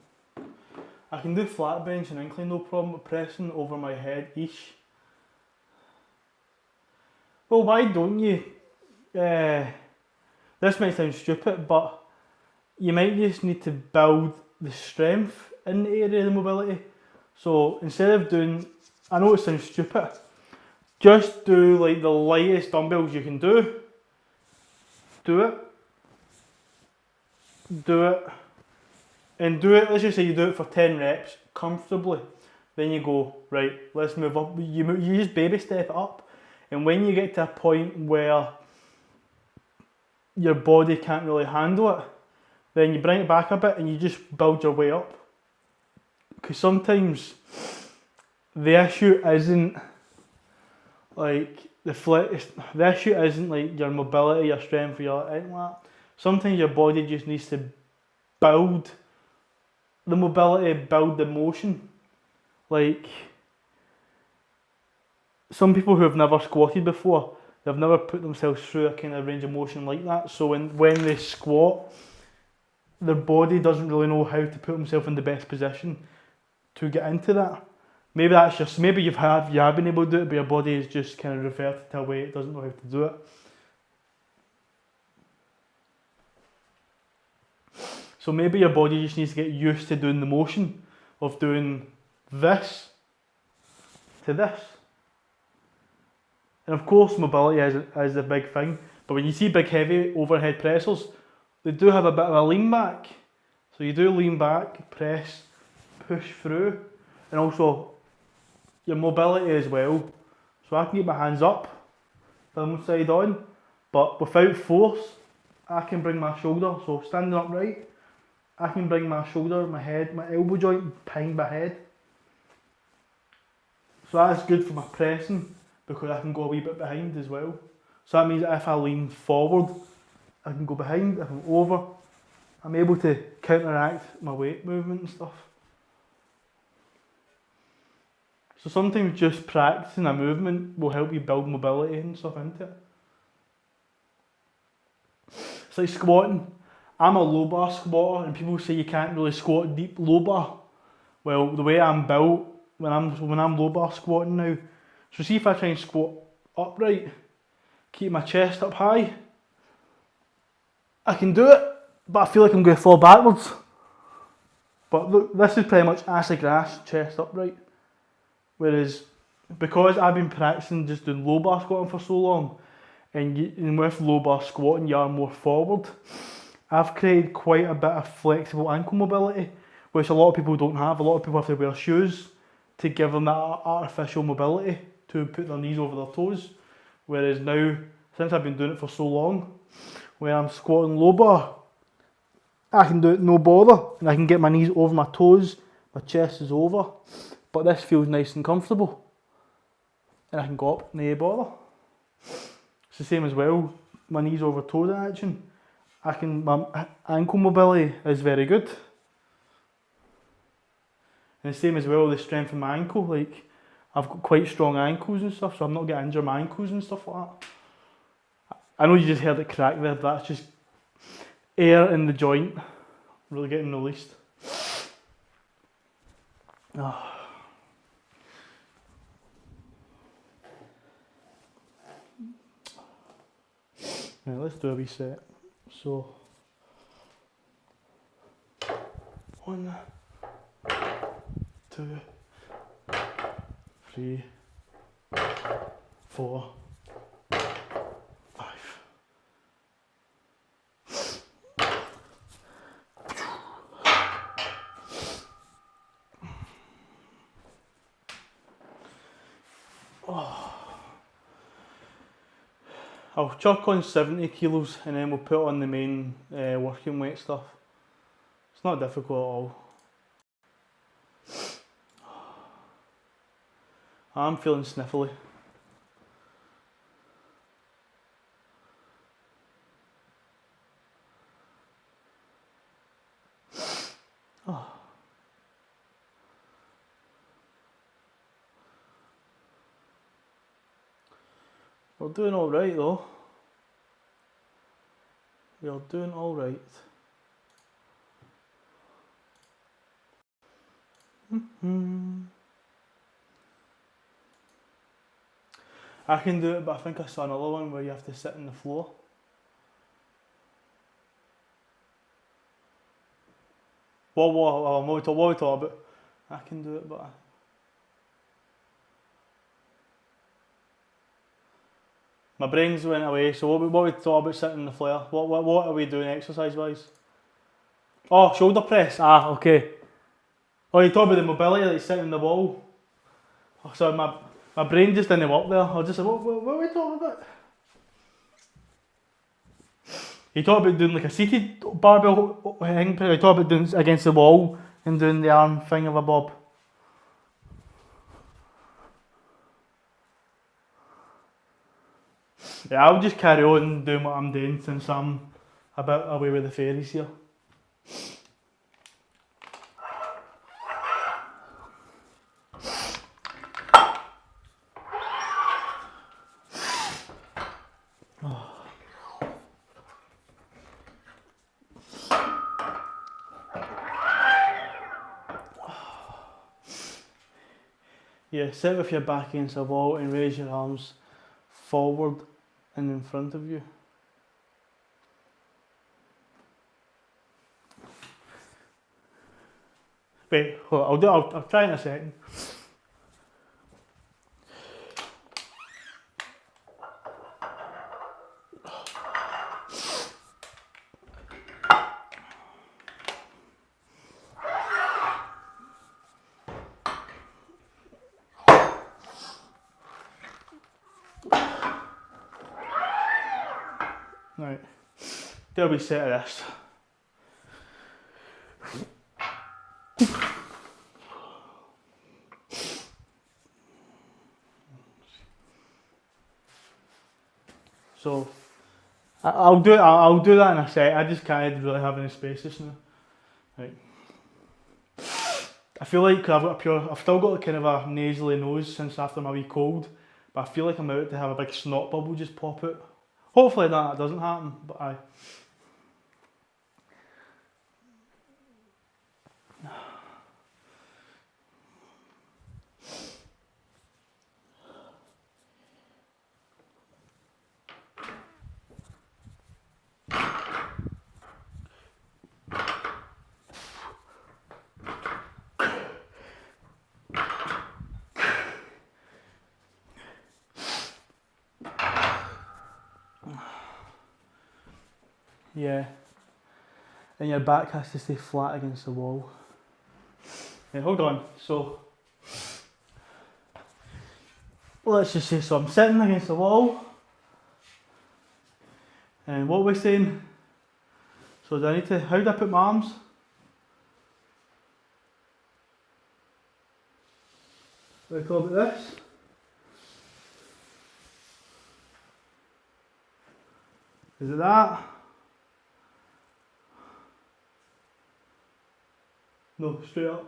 I can do flat bench and incline no problem, but pressing over my head, eesh. Well, why don't you? This might sound stupid, but you might just need to build the strength in the area of the mobility. So instead of doing, I know it sounds stupid, just do like the lightest dumbbells you can do. Do it, and do it, let's just say you do it for 10 reps comfortably, then you go, right, let's move up, you just baby step it up, and when you get to a point where your body can't really handle it, then you bring it back a bit and you just build your way up. Because sometimes the issue isn't like the issue isn't like your mobility, your strength, or your anything like that. Sometimes your body just needs to build the mobility, build the motion. Like some people who have never squatted before, they've never put themselves through a kind of range of motion like that. So when they squat, their body doesn't really know how to put themselves in the best position to get into that. Maybe that's just, maybe you have been able to do it, but your body is just kind of reverted to a way it doesn't know how to do it. So maybe your body just needs to get used to doing the motion of doing this to this. And of course mobility is a big thing, but when you see big heavy overhead pressers, they do have a bit of a lean back. So you do lean back, press, push through, and also your mobility as well. So I can get my hands up, thumb side on, but without force, I can bring my shoulder, so standing upright, I can bring my shoulder, my head, my elbow joint behind my head. So that's good for my pressing, because I can go a wee bit behind as well. So that means that if I lean forward, I can go behind. If I'm over, I'm able to counteract my weight movement and stuff. So sometimes just practicing a movement will help you build mobility and stuff into it. It's like squatting. I'm a low bar squatter, and people say you can't really squat deep low bar. Well, the way I'm built, when I'm low bar squatting now, so see if I try and squat upright, keep my chest up high, I can do it, but I feel like I'm going to fall backwards. But look, this is pretty much ass to grass, chest upright. Whereas, because I've been practicing just doing low bar squatting for so long, and with low bar squatting you are more forward, I've created quite a bit of flexible ankle mobility, which a lot of people don't have. A lot of people have to wear shoes to give them that artificial mobility to put their knees over their toes. Whereas now, since I've been doing it for so long, when I'm squatting low bar, I can do it no bother, and I can get my knees over my toes, my chest is over, but this feels nice and comfortable, and I can go up, no bother. It's the same as well, my knees over toes action. My ankle mobility is very good. And the same as well, the strength of my ankle, like I've got quite strong ankles and stuff, so I'm not getting injured my ankles and stuff like that. I know you just heard it crack there, but that's just air in the joint really getting released. Oh. Right, let's do a wee set. So 1, 2, 3, 4, 5. I'll chuck on 70 kilos and then we'll put on the main working weight stuff. It's not difficult at all. I'm feeling sniffly. Oh. We're doing alright though. We are doing alright. I can do it, but I think I saw another one where you have to sit on the floor. What are we talking about? I can do it, but my brains went away. So what we talk about sitting on the floor? What are we doing exercise wise? Oh, shoulder press. Ah, okay. Oh, you talk about the mobility, like sitting on the wall. Oh, sorry, my brain just didn't work there. I was just like, what are we talking about? You talk about doing like a seated barbell thing. You talk about doing against the wall and doing the arm thing of a bob. Yeah, I'll just carry on doing what I'm doing since I'm a bit away with the fairies here. Yeah, sit with your back against the wall and raise your arms forward and in front of you. Wait, hold on, I'll try in a second. Right, do a wee set of this. So I'll do that in a sec. I just can't really have any space just now. Right. I feel like I've still got kind of a nasally nose since after my wee cold, but I feel like I'm about to have a big snot bubble just pop out. Hopefully that doesn't happen, but aye. Yeah, and your back has to stay flat against the wall. Yeah, hold on, so let's just say, so I'm sitting against the wall, and what we're saying, so do I need to, how do I put my arms? Do I call it this? Is it that? No, straight up.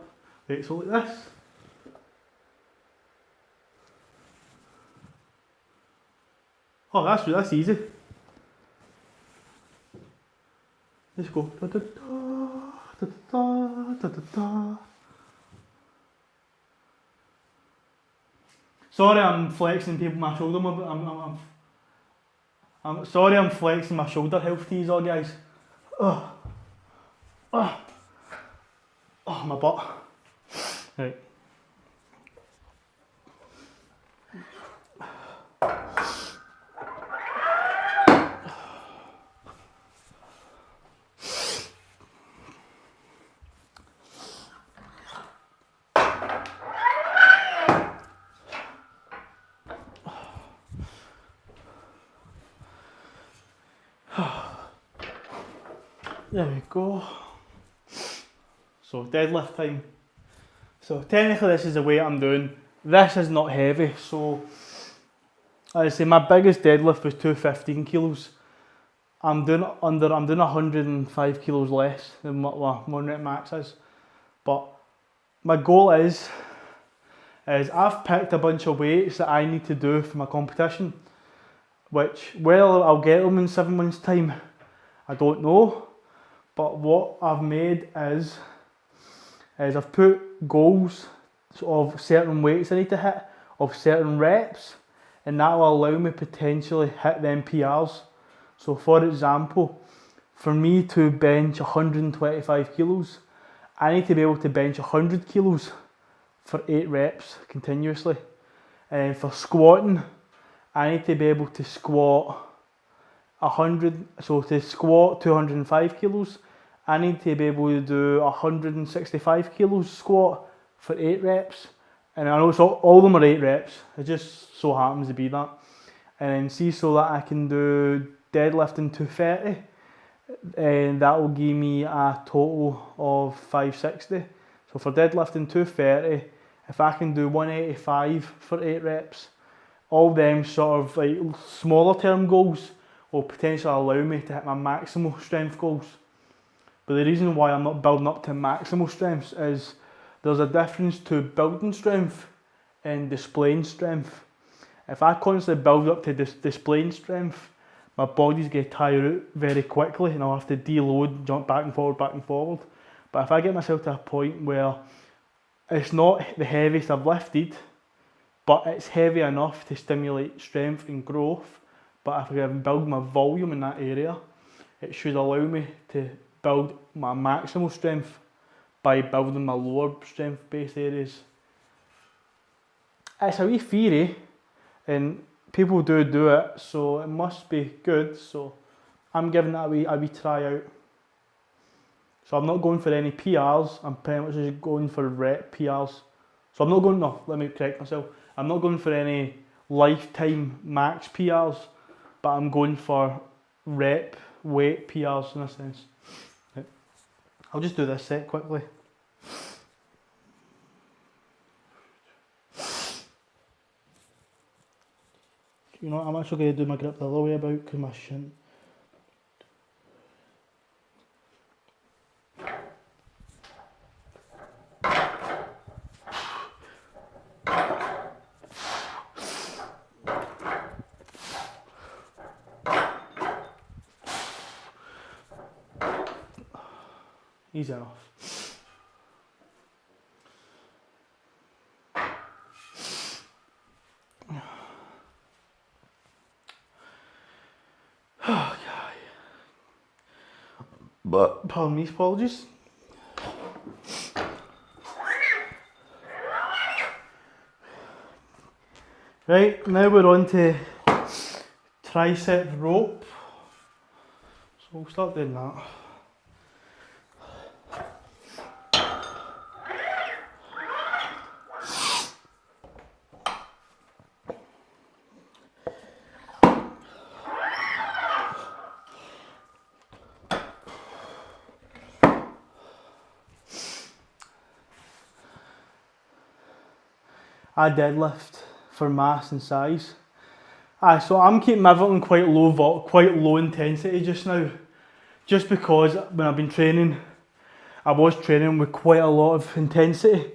Right, so like this. Oh, that's easy. Let's go. Da, da, da, da, da, da, da. Sorry, I'm flexing my shoulder. I'm sorry, I'm flexing my shoulder health to you all, guys. Oh, oh, oh, my butt. Right. There we go. So deadlift time. So technically this is the weight I'm doing. This is not heavy, so I say my biggest deadlift was 215 kilos. I'm doing 105 kilos less than what my net max is. But my goal is I've picked a bunch of weights that I need to do for my competition, which whether I'll get them in 7 months' time, I don't know. But what I've made is I've put goals of certain weights I need to hit, of certain reps, and that will allow me potentially hit them PRs. So for example, for me to bench 125 kilos, I need to be able to bench 100 kilos for 8 reps continuously. And for squatting, I need to be able to squat 100, so to squat 205 kilos, I need to be able to do 165 kilos squat for 8 reps. And I know all of them are 8 reps, it just so happens to be that. And then see, so that I can do deadlifting 230, and that will give me a total of 560. So for deadlifting 230, if I can do 185 for 8 reps, all them sort of like smaller term goals will potentially allow me to hit my maximal strength goals. But the reason why I'm not building up to maximal strengths is there's a difference to building strength and displaying strength. If I constantly build up to displaying strength, my body's going to tire out very quickly and I'll have to deload, jump back and forward, back and forward. But if I get myself to a point where it's not the heaviest I've lifted, but it's heavy enough to stimulate strength and growth, but if I can build my volume in that area, it should allow me to build my maximal strength by building my lower strength based areas. It's a wee theory and people do it, so it must be good, so I'm giving that a wee try out. So I'm not going for any PRs, I'm pretty much just going for rep PRs. So I'm not going, no, let me correct myself. I'm not going for any lifetime max PRs, but I'm going for rep weight PRs in a sense. Right. I'll just do this set quickly. You know what, I'm actually going to do my grip the other way about because my shin. Easy enough. But pardon me, apologies. Right, now we're on to tricep rope. So we'll start doing that. I deadlift for mass and size. So I'm keeping everything quite low intensity just now. Just because when I've been training, I was training with quite a lot of intensity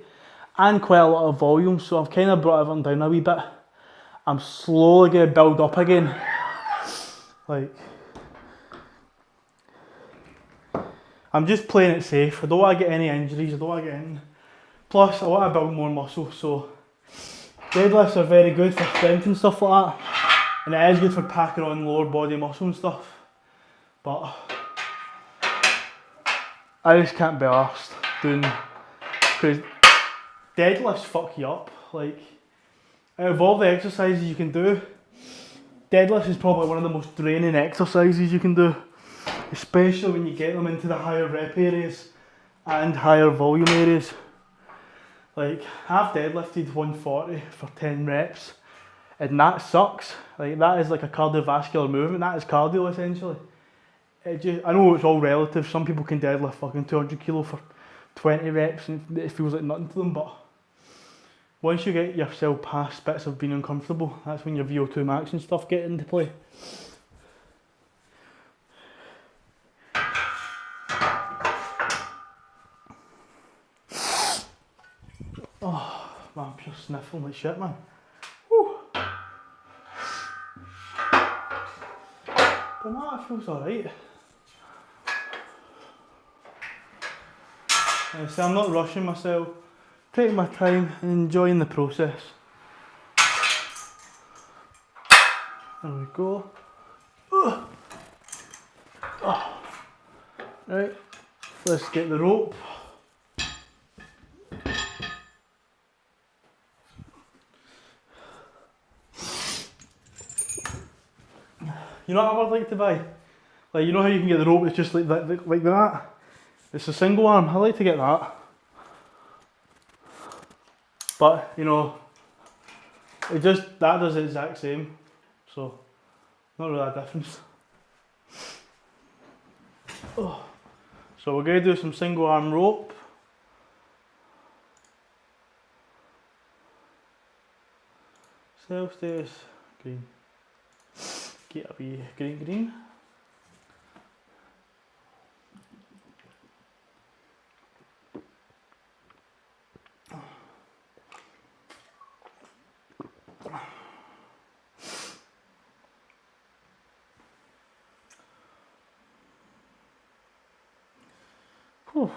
and quite a lot of volume, so I've kind of brought everything down a wee bit. I'm slowly going to build up again. Like, I'm just playing it safe. I don't want to get any injuries, I don't want to get in. Plus, I want to build more muscle, so deadlifts are very good for strength and stuff like that. And it is good for packing on lower body muscle and stuff. But I just can't be arsed doing, because deadlifts fuck you up. Like, out of all the exercises you can do, deadlifts is probably one of the most draining exercises you can do. Especially when you get them into the higher rep areas and higher volume areas. Like, I've deadlifted 140 for 10 reps and that sucks. Like, that is like a cardiovascular movement, that is cardio essentially. I know it's all relative, some people can deadlift fucking 200 kilo for 20 reps and it feels like nothing to them, but once you get yourself past bits of being uncomfortable, that's when your VO2 max and stuff get into play. Oh man, I'm just sniffling like shit, man. Whew. But no, it feels alright. So I'm not rushing myself, taking my time and enjoying the process. There we go. Oh. Right, let's get the rope. You know what I would like to buy? Like, you know how you can get the rope that's just like that? It's a single arm, I like to get that. But, you know, that does the exact same. So, not really a difference. Oh. So we're going to do some single arm rope. Cell status, green. Get a wee green. Whew.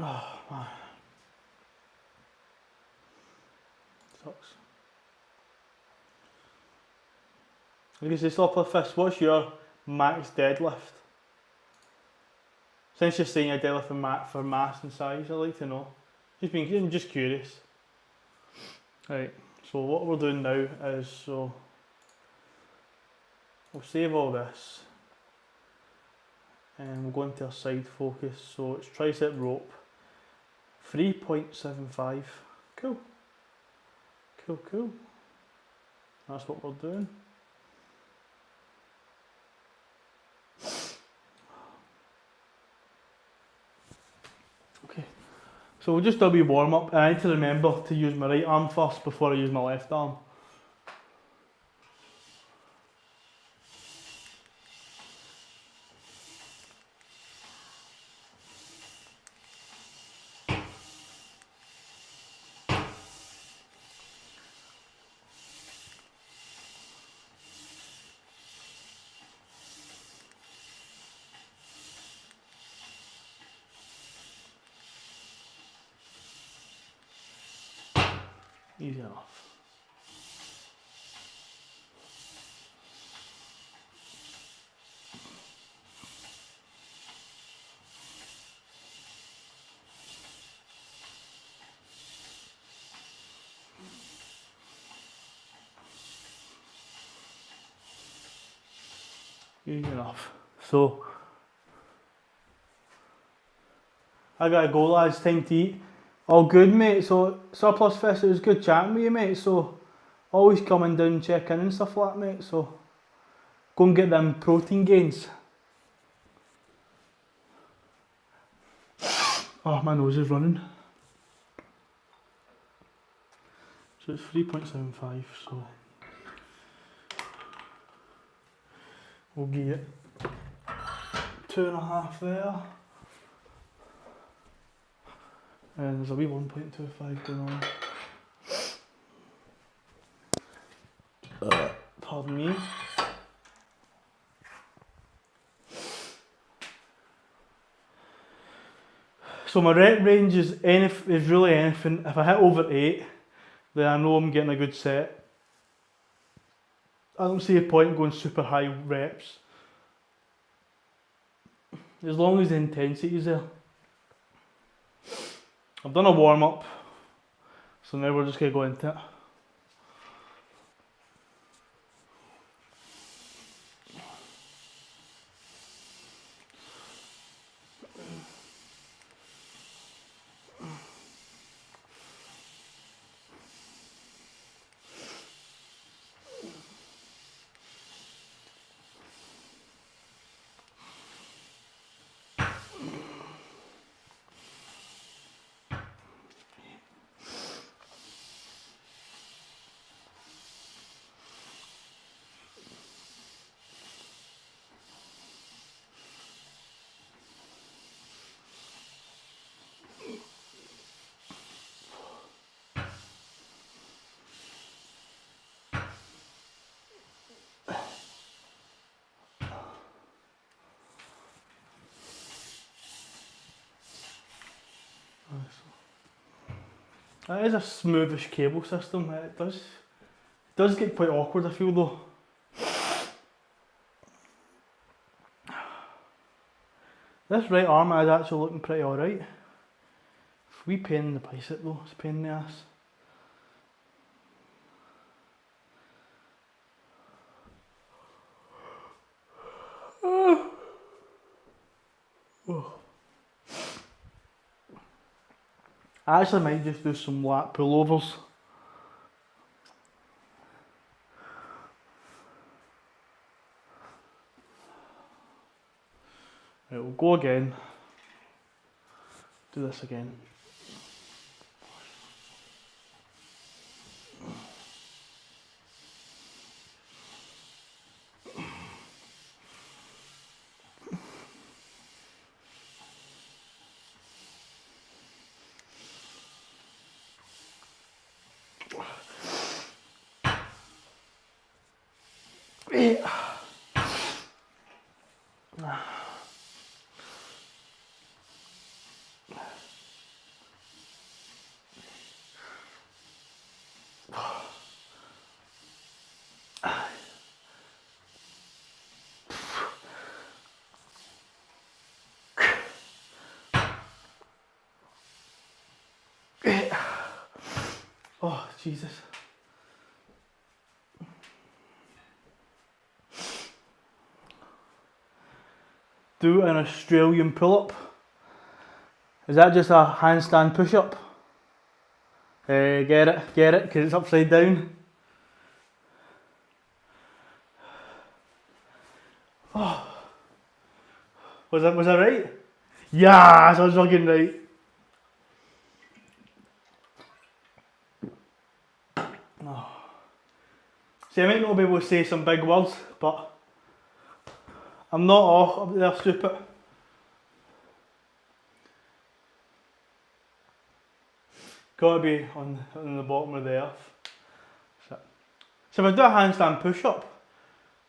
Oh man, sucks. Like I say, Slopperfist, what's your max deadlift? Since you're saying your deadlift for mass and size, I'd like to know. I'm just curious. Right, so what we're doing now is, so we'll save all this and we'll go into our side focus. So it's tricep rope, 3.75. Cool. Cool. That's what we're doing. Okay, so we'll just do a wee warm up, and I need to remember to use my right arm first before I use my left arm. Easy enough. Easy enough. So, I gotta go, lads. Time to eat. All good, mate. So, Surplus Fest, it was good chatting with you, mate. So, always coming down and check in and stuff like that, mate. So, go and get them protein gains. Oh, my nose is running. So it's 3.75, so we'll get 2.5 there. And there's a wee 1.25 going on. Pardon me. So my rep range is really anything. If I hit over 8, then I know I'm getting a good set. I don't see a point in going super high reps. As long as the intensity is there. I've done a warm up, so now we're just going to go into it. That is a smoothish cable system. It does get quite awkward, I feel though. This right arm is actually looking pretty alright. Wee pain in the bicep though, it's a pain in the ass. I actually might just do some lat pullovers. Right, we'll go again. Do this again. Oh, Jesus. Do an Australian pull-up. Is that just a handstand push-up? Get it, because it's upside down. Oh. Was that right? Yeah, I was fucking right. Oh. See, I might not be able to say some big words, but I'm not off up there, stupid. Gotta be on the bottom of the earth. So if I do a handstand push-up,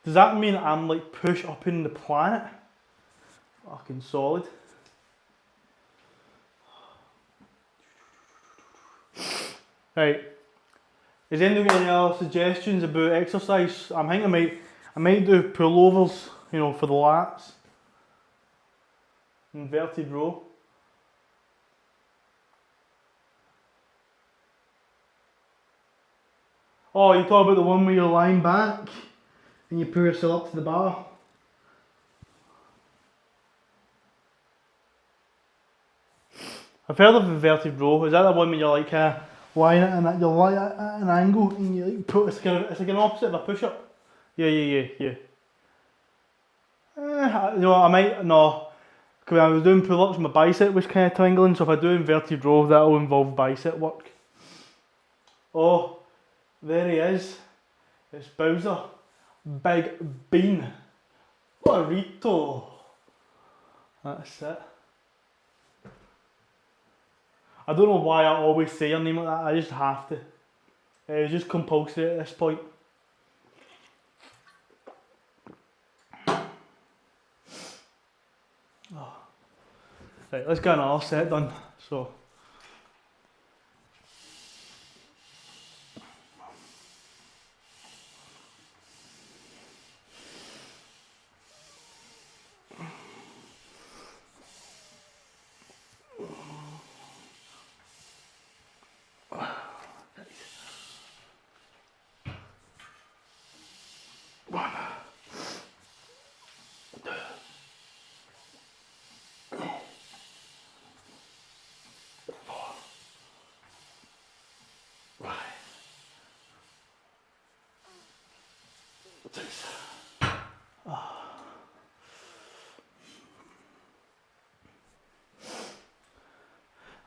does that mean I'm like push up in the planet? Fucking solid. Right. Has anyone got any other suggestions about exercise? I'm thinking I might do pullovers, you know, for the lats. Inverted row. Oh, you talk about the one where you're lying back and you pull yourself up to the bar. I've heard of inverted row. Is that the one where you're like lying at you're lying at an angle and you like put it's like an opposite of a push up? Yeah. I might no. Cause when I was doing pull ups, my bicep was kind of tingling. So if I do inverted row, that'll involve bicep work. Oh, there he is. It's Bowser. Big Bean. Burrito. That's it. I don't know why I always say your name like that, I just have to. It's just compulsory at this point. Oh. Right, let's get another set done. So.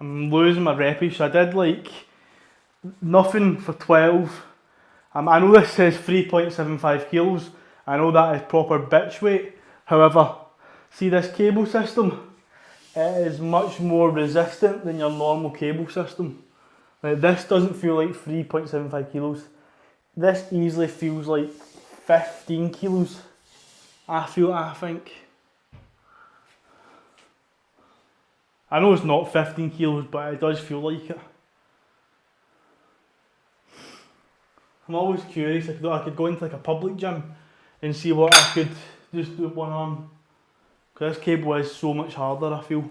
I'm losing my repish. I did like nothing for 12. I know this says 3.75 kilos. I know that is proper bitch weight. However, see this cable system? It is much more resistant than your normal cable system. Like, this doesn't feel like 3.75 kilos. This easily feels like 15 kilos. I think. I know it's not 15 kilos, but it does feel like it. I'm always curious. I could go into like a public gym and see what I could just do with one arm. Because this cable is so much harder, I feel.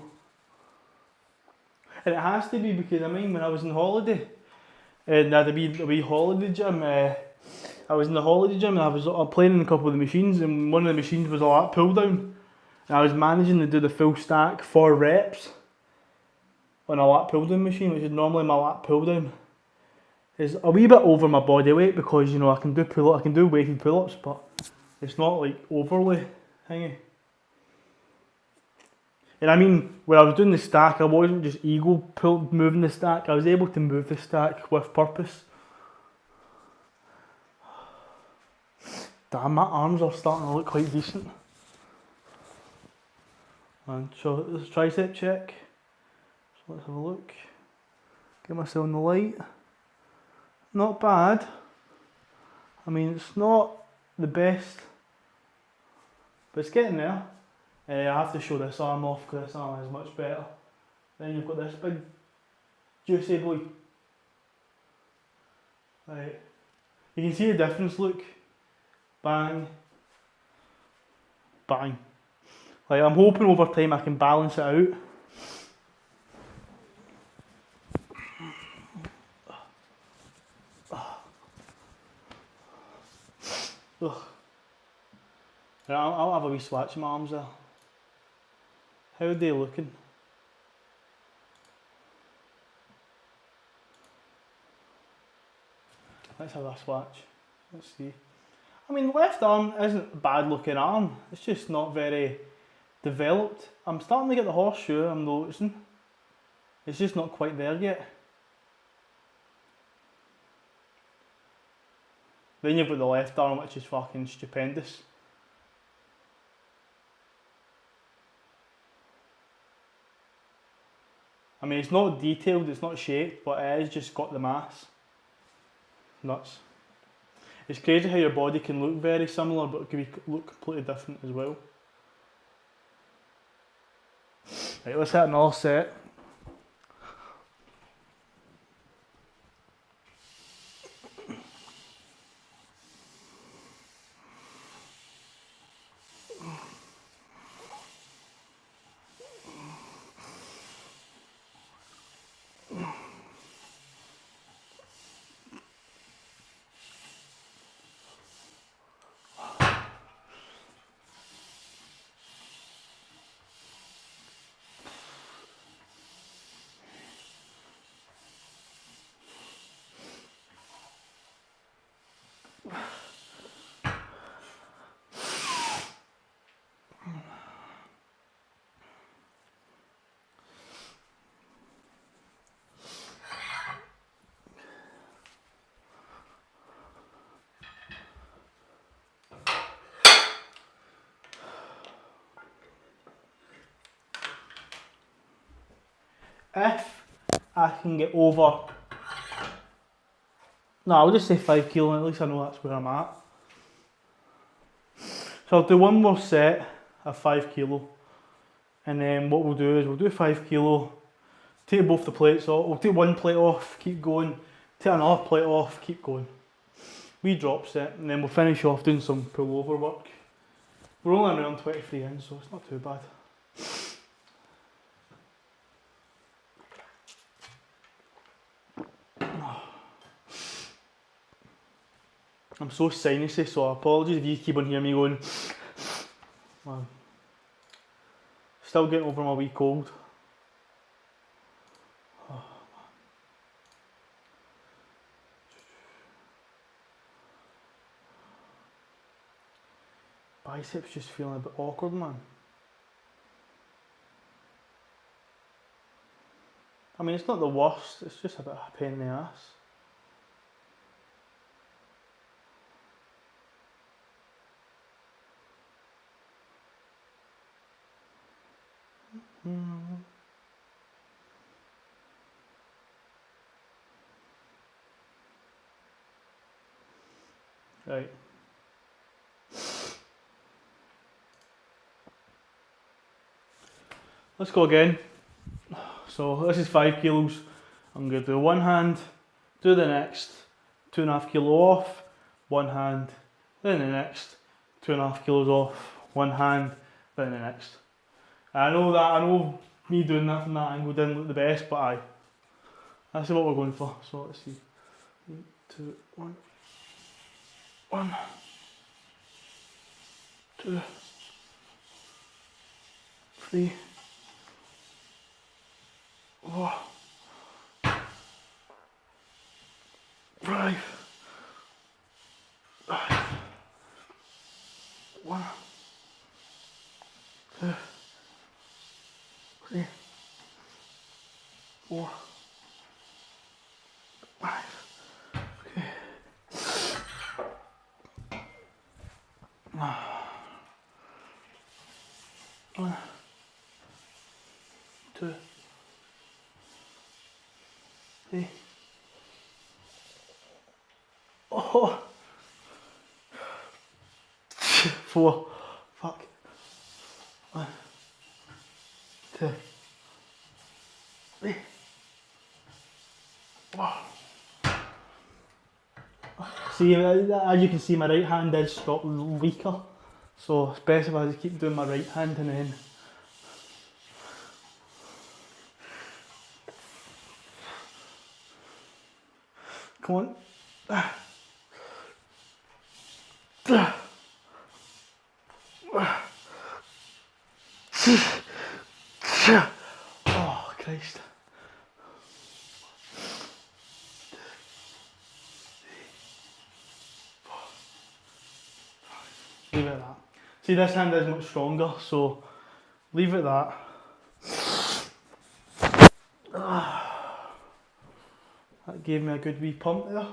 And it has to be because, I mean, when I was on holiday, and I had a wee holiday gym, I was in the holiday gym and I was playing in a couple of the machines, and one of the machines was a lat pull down. And I was managing to do the full stack 4 reps on a lat pull down machine, which is normally my lat pull down. It's a wee bit over my body weight because, you know, I can do weighted pull ups, but it's not like overly thingy. And I mean, when I was doing the stack, I wasn't just moving the stack, I was able to move the stack with purpose. Damn, my arms are starting to look quite decent. And so this is tricep check. So let's have a look. Get myself in the light. Not bad. I mean, it's not the best, but it's getting there. I have to show this arm off because this arm is much better. Then you've got this big juicy boy. Right. You can see the difference, look. Bang. Bang. Like, I'm hoping over time I can balance it out. Ugh. Right, I'll have a wee swatch of my arms there. How are they looking? Let's have a swatch. Let's see. I mean, the left arm isn't a bad looking arm. It's just not very developed. I'm starting to get the horseshoe, I'm noticing. It's just not quite there yet. Then you've got the left arm, which is fucking stupendous. I mean, it's not detailed, it's not shaped, but it has just got the mass. Nuts. It's crazy how your body can look very similar, but it can look completely different as well. Right, let's hit another set. If I can get over, no, I'll just say 5 kilo, at least I know that's where I'm at. So I'll do one more set of 5 kilo, and then what we'll do is we'll do 5 kilo, take both the plates off, we'll take one plate off, keep going, take another plate off, keep going. Wee drop set, and then we'll finish off doing some pullover work. We're only around 23 in, so it's not too bad. I'm so sinusy, so apologies if you keep on hearing me going. Man. Still getting over my wee cold. Oh, biceps just feeling a bit awkward, man. I mean, it's not the worst, it's just a bit of a pain in the ass. Right. Let's go again. So this is 5 kilos. I'm going to do one hand, do the next, 2.5 kilo off, one hand, then the next, 2.5 kilos off, one hand, then the next. I know me doing that from that angle didn't look the best, but aye. That's what we're going for. So let's see. 2, 1. 1, 2, 3, 4, 5, 1, 2, 3, 4, 5. Okay. 1, 2, 3. Oh, 4. Fuck. 1, 2, 3. Oh. See, as you can see, my right hand is got weaker, so it's best if I just keep doing my right hand and then. Come on. Oh, Christ. Leave it at that. See, this hand is much stronger, so leave it at that. That gave me a good wee pump there.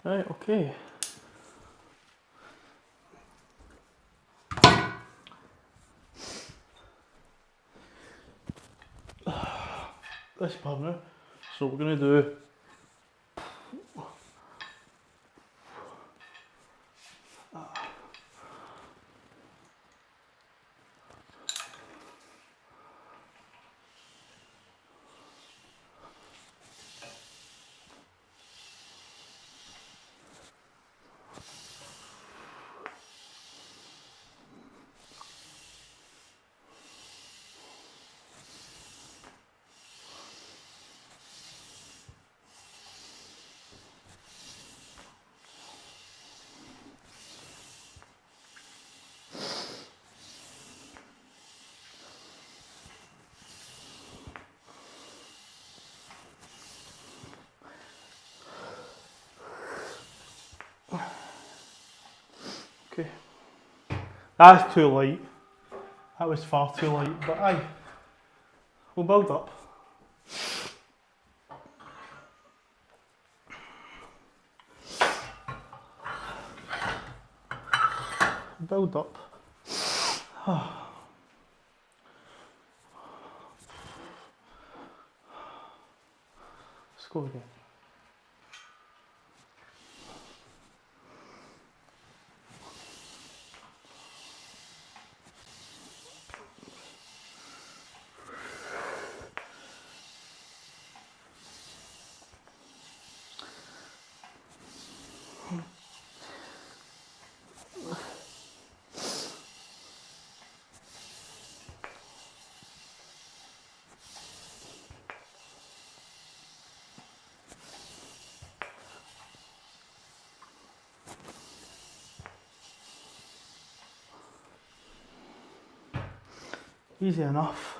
Right, okay. This part now. So we're going to do okay. That's too light. That was far too light, but aye, we'll build up. Build up. Let's go again. Easy enough.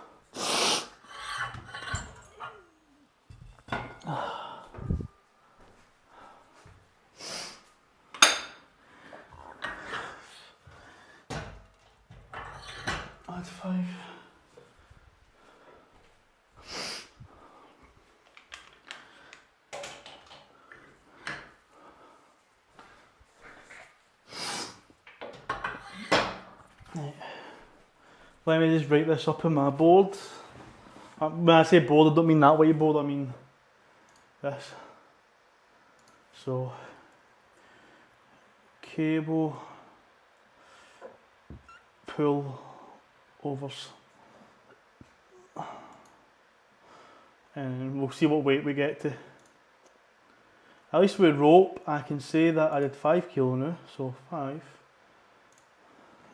That's 5. Right. Let me just write this up on my board. When I say board, I don't mean that whiteboard, I mean this. So, cable, pull overs, and we'll see what weight we get to. At least with rope, I can say that I did 5 kilo now, so 5.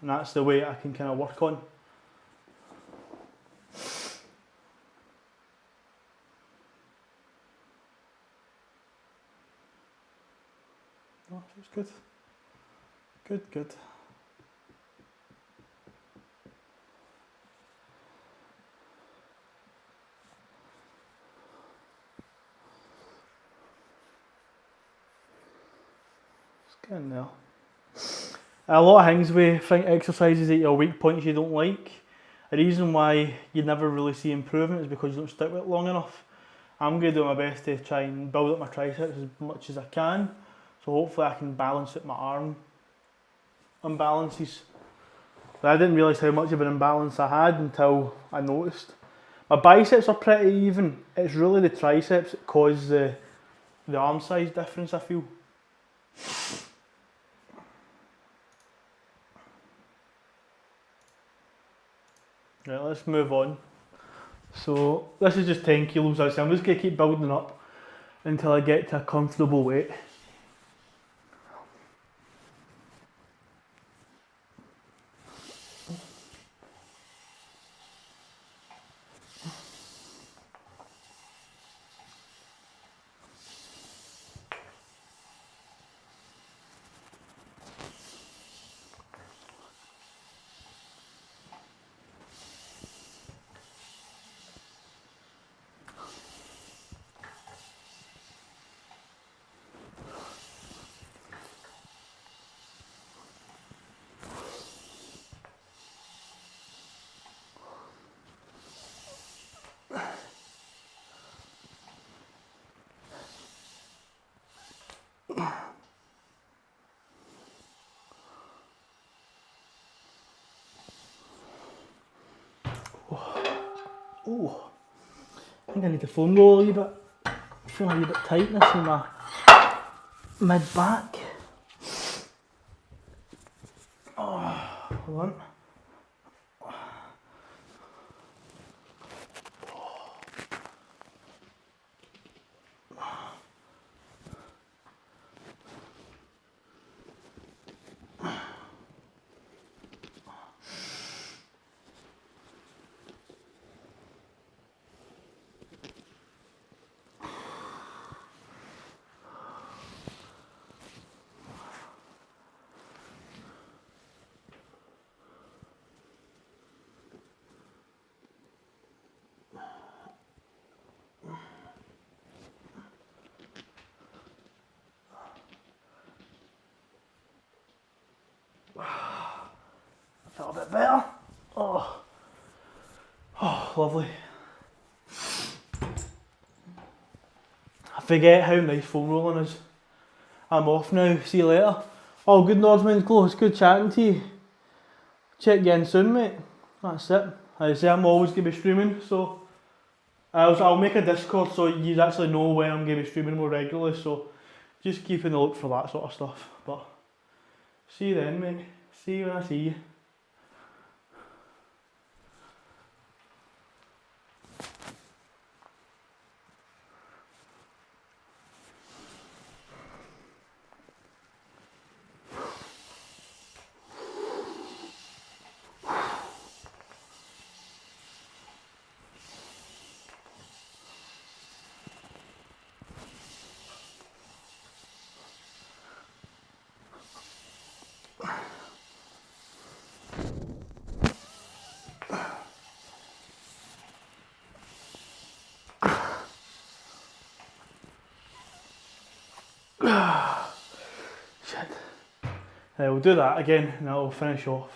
And that's the weight I can kind of work on. Oh, that's good. Good, good. Get in there. A lot of things we think exercises at your weak points you don't like. The reason why you never really see improvement is because you don't stick with it long enough. I'm going to do my best to try and build up my triceps as much as I can. So hopefully I can balance out my arm imbalances. But I didn't realise how much of an imbalance I had until I noticed. My biceps are pretty even. It's really the triceps that cause the arm size difference, I feel. Right, let's move on. So this is just 10 kilos. I'm just going to keep building up until I get to a comfortable weight. Oh, I think I need to foam roll a wee bit. I feel a wee bit tightness in my mid back. Oh, hold on. I felt a bit better. Oh, lovely. I forget how nice foam rolling is. I'm off now. See you later. Oh, good Norseman's Glow. It's good chatting to you. Check you in soon, mate. That's it. As I say, I'm always going to be streaming, so I'll make a Discord so you actually know when I'm going to be streaming more regularly, so just keep in the look for that sort of stuff. But see you then, mate. See you when I see you. Shit. We'll do that again and that'll finish off.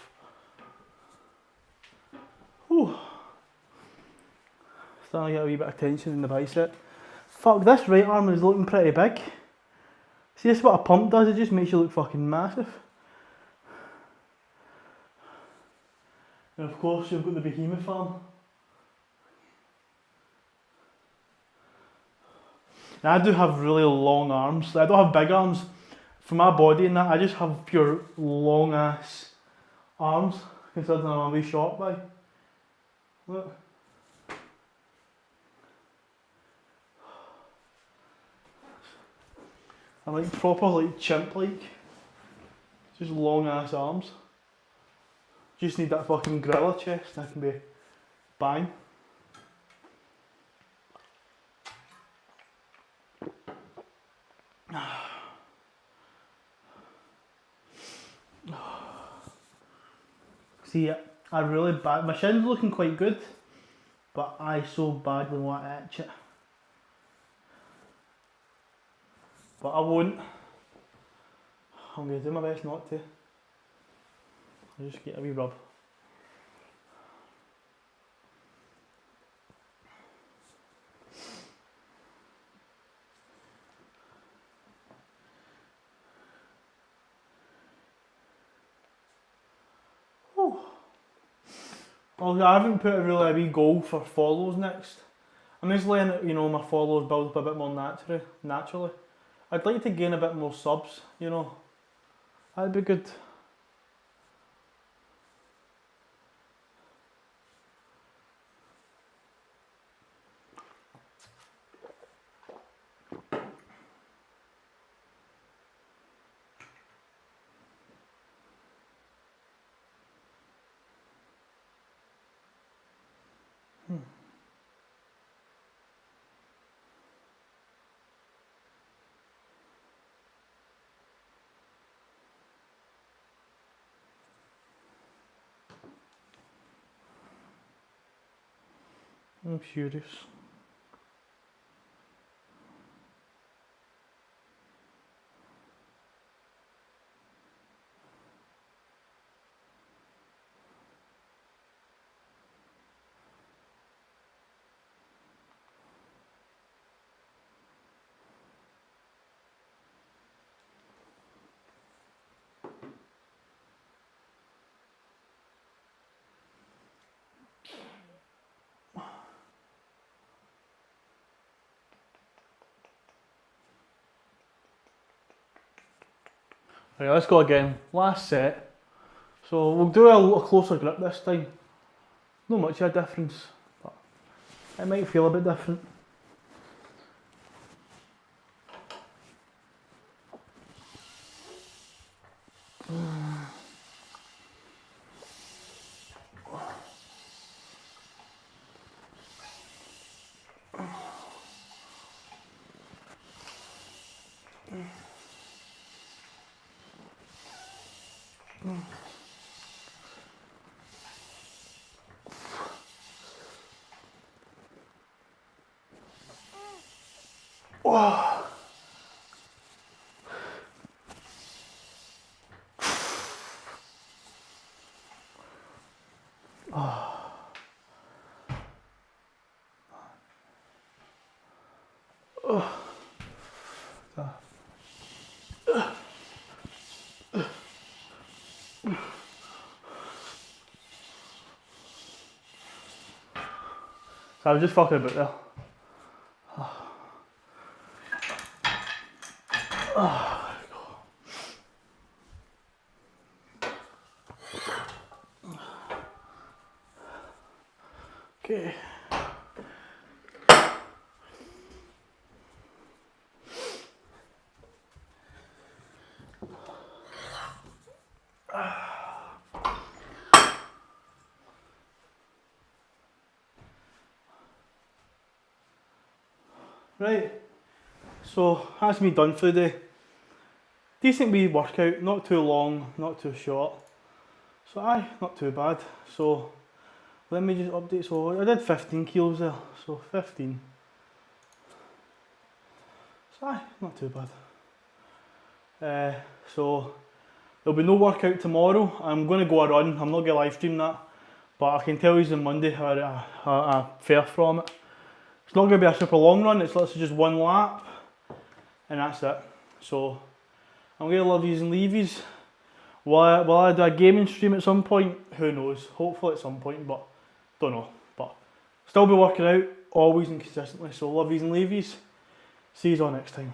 Whew. Starting to get a wee bit of tension in the bicep. Fuck, this right arm is looking pretty big. See, this is what a pump does, it just makes you look fucking massive. And of course you've got the behemoth arm. And I do have really long arms. I don't have big arms. For my body and that, I just have pure long ass arms, considering I'm a wee short guy. Look. I'm like proper like chimp like. Just long ass arms. Just need that fucking gorilla chest and I can be bang. See, I really bad. My shin's looking quite good, but I so badly want to itch it. But I won't. I'm going to do my best not to. I'll just get a wee rub. Well, I haven't put a wee goal for follows next. I'm just letting it, my followers build up a bit more naturally. I'd like to gain a bit more subs, That'd be good. I'm furious. Right, let's go again. Last set. So we'll do a closer grip this time. Not much of a difference, but it might feel a bit different. So I was just fucking about there. Okay. Right, so that's me done for the day. Decent wee workout, not too long, not too short. So aye, not too bad. So let me just update. So I did 15 kilos there, so 15. So aye, not too bad. So there'll be no workout tomorrow. I'm going to go a run. I'm not going to live stream that, but I can tell you on Monday a fare from it. It's not going to be a super long run, it's literally just one lap and that's it. So I'm going to love these and leavies. Will I do a gaming stream at some point? Who knows, hopefully at some point, but don't know. But still be working out, always and consistently, so love these and leavies. See you all next time.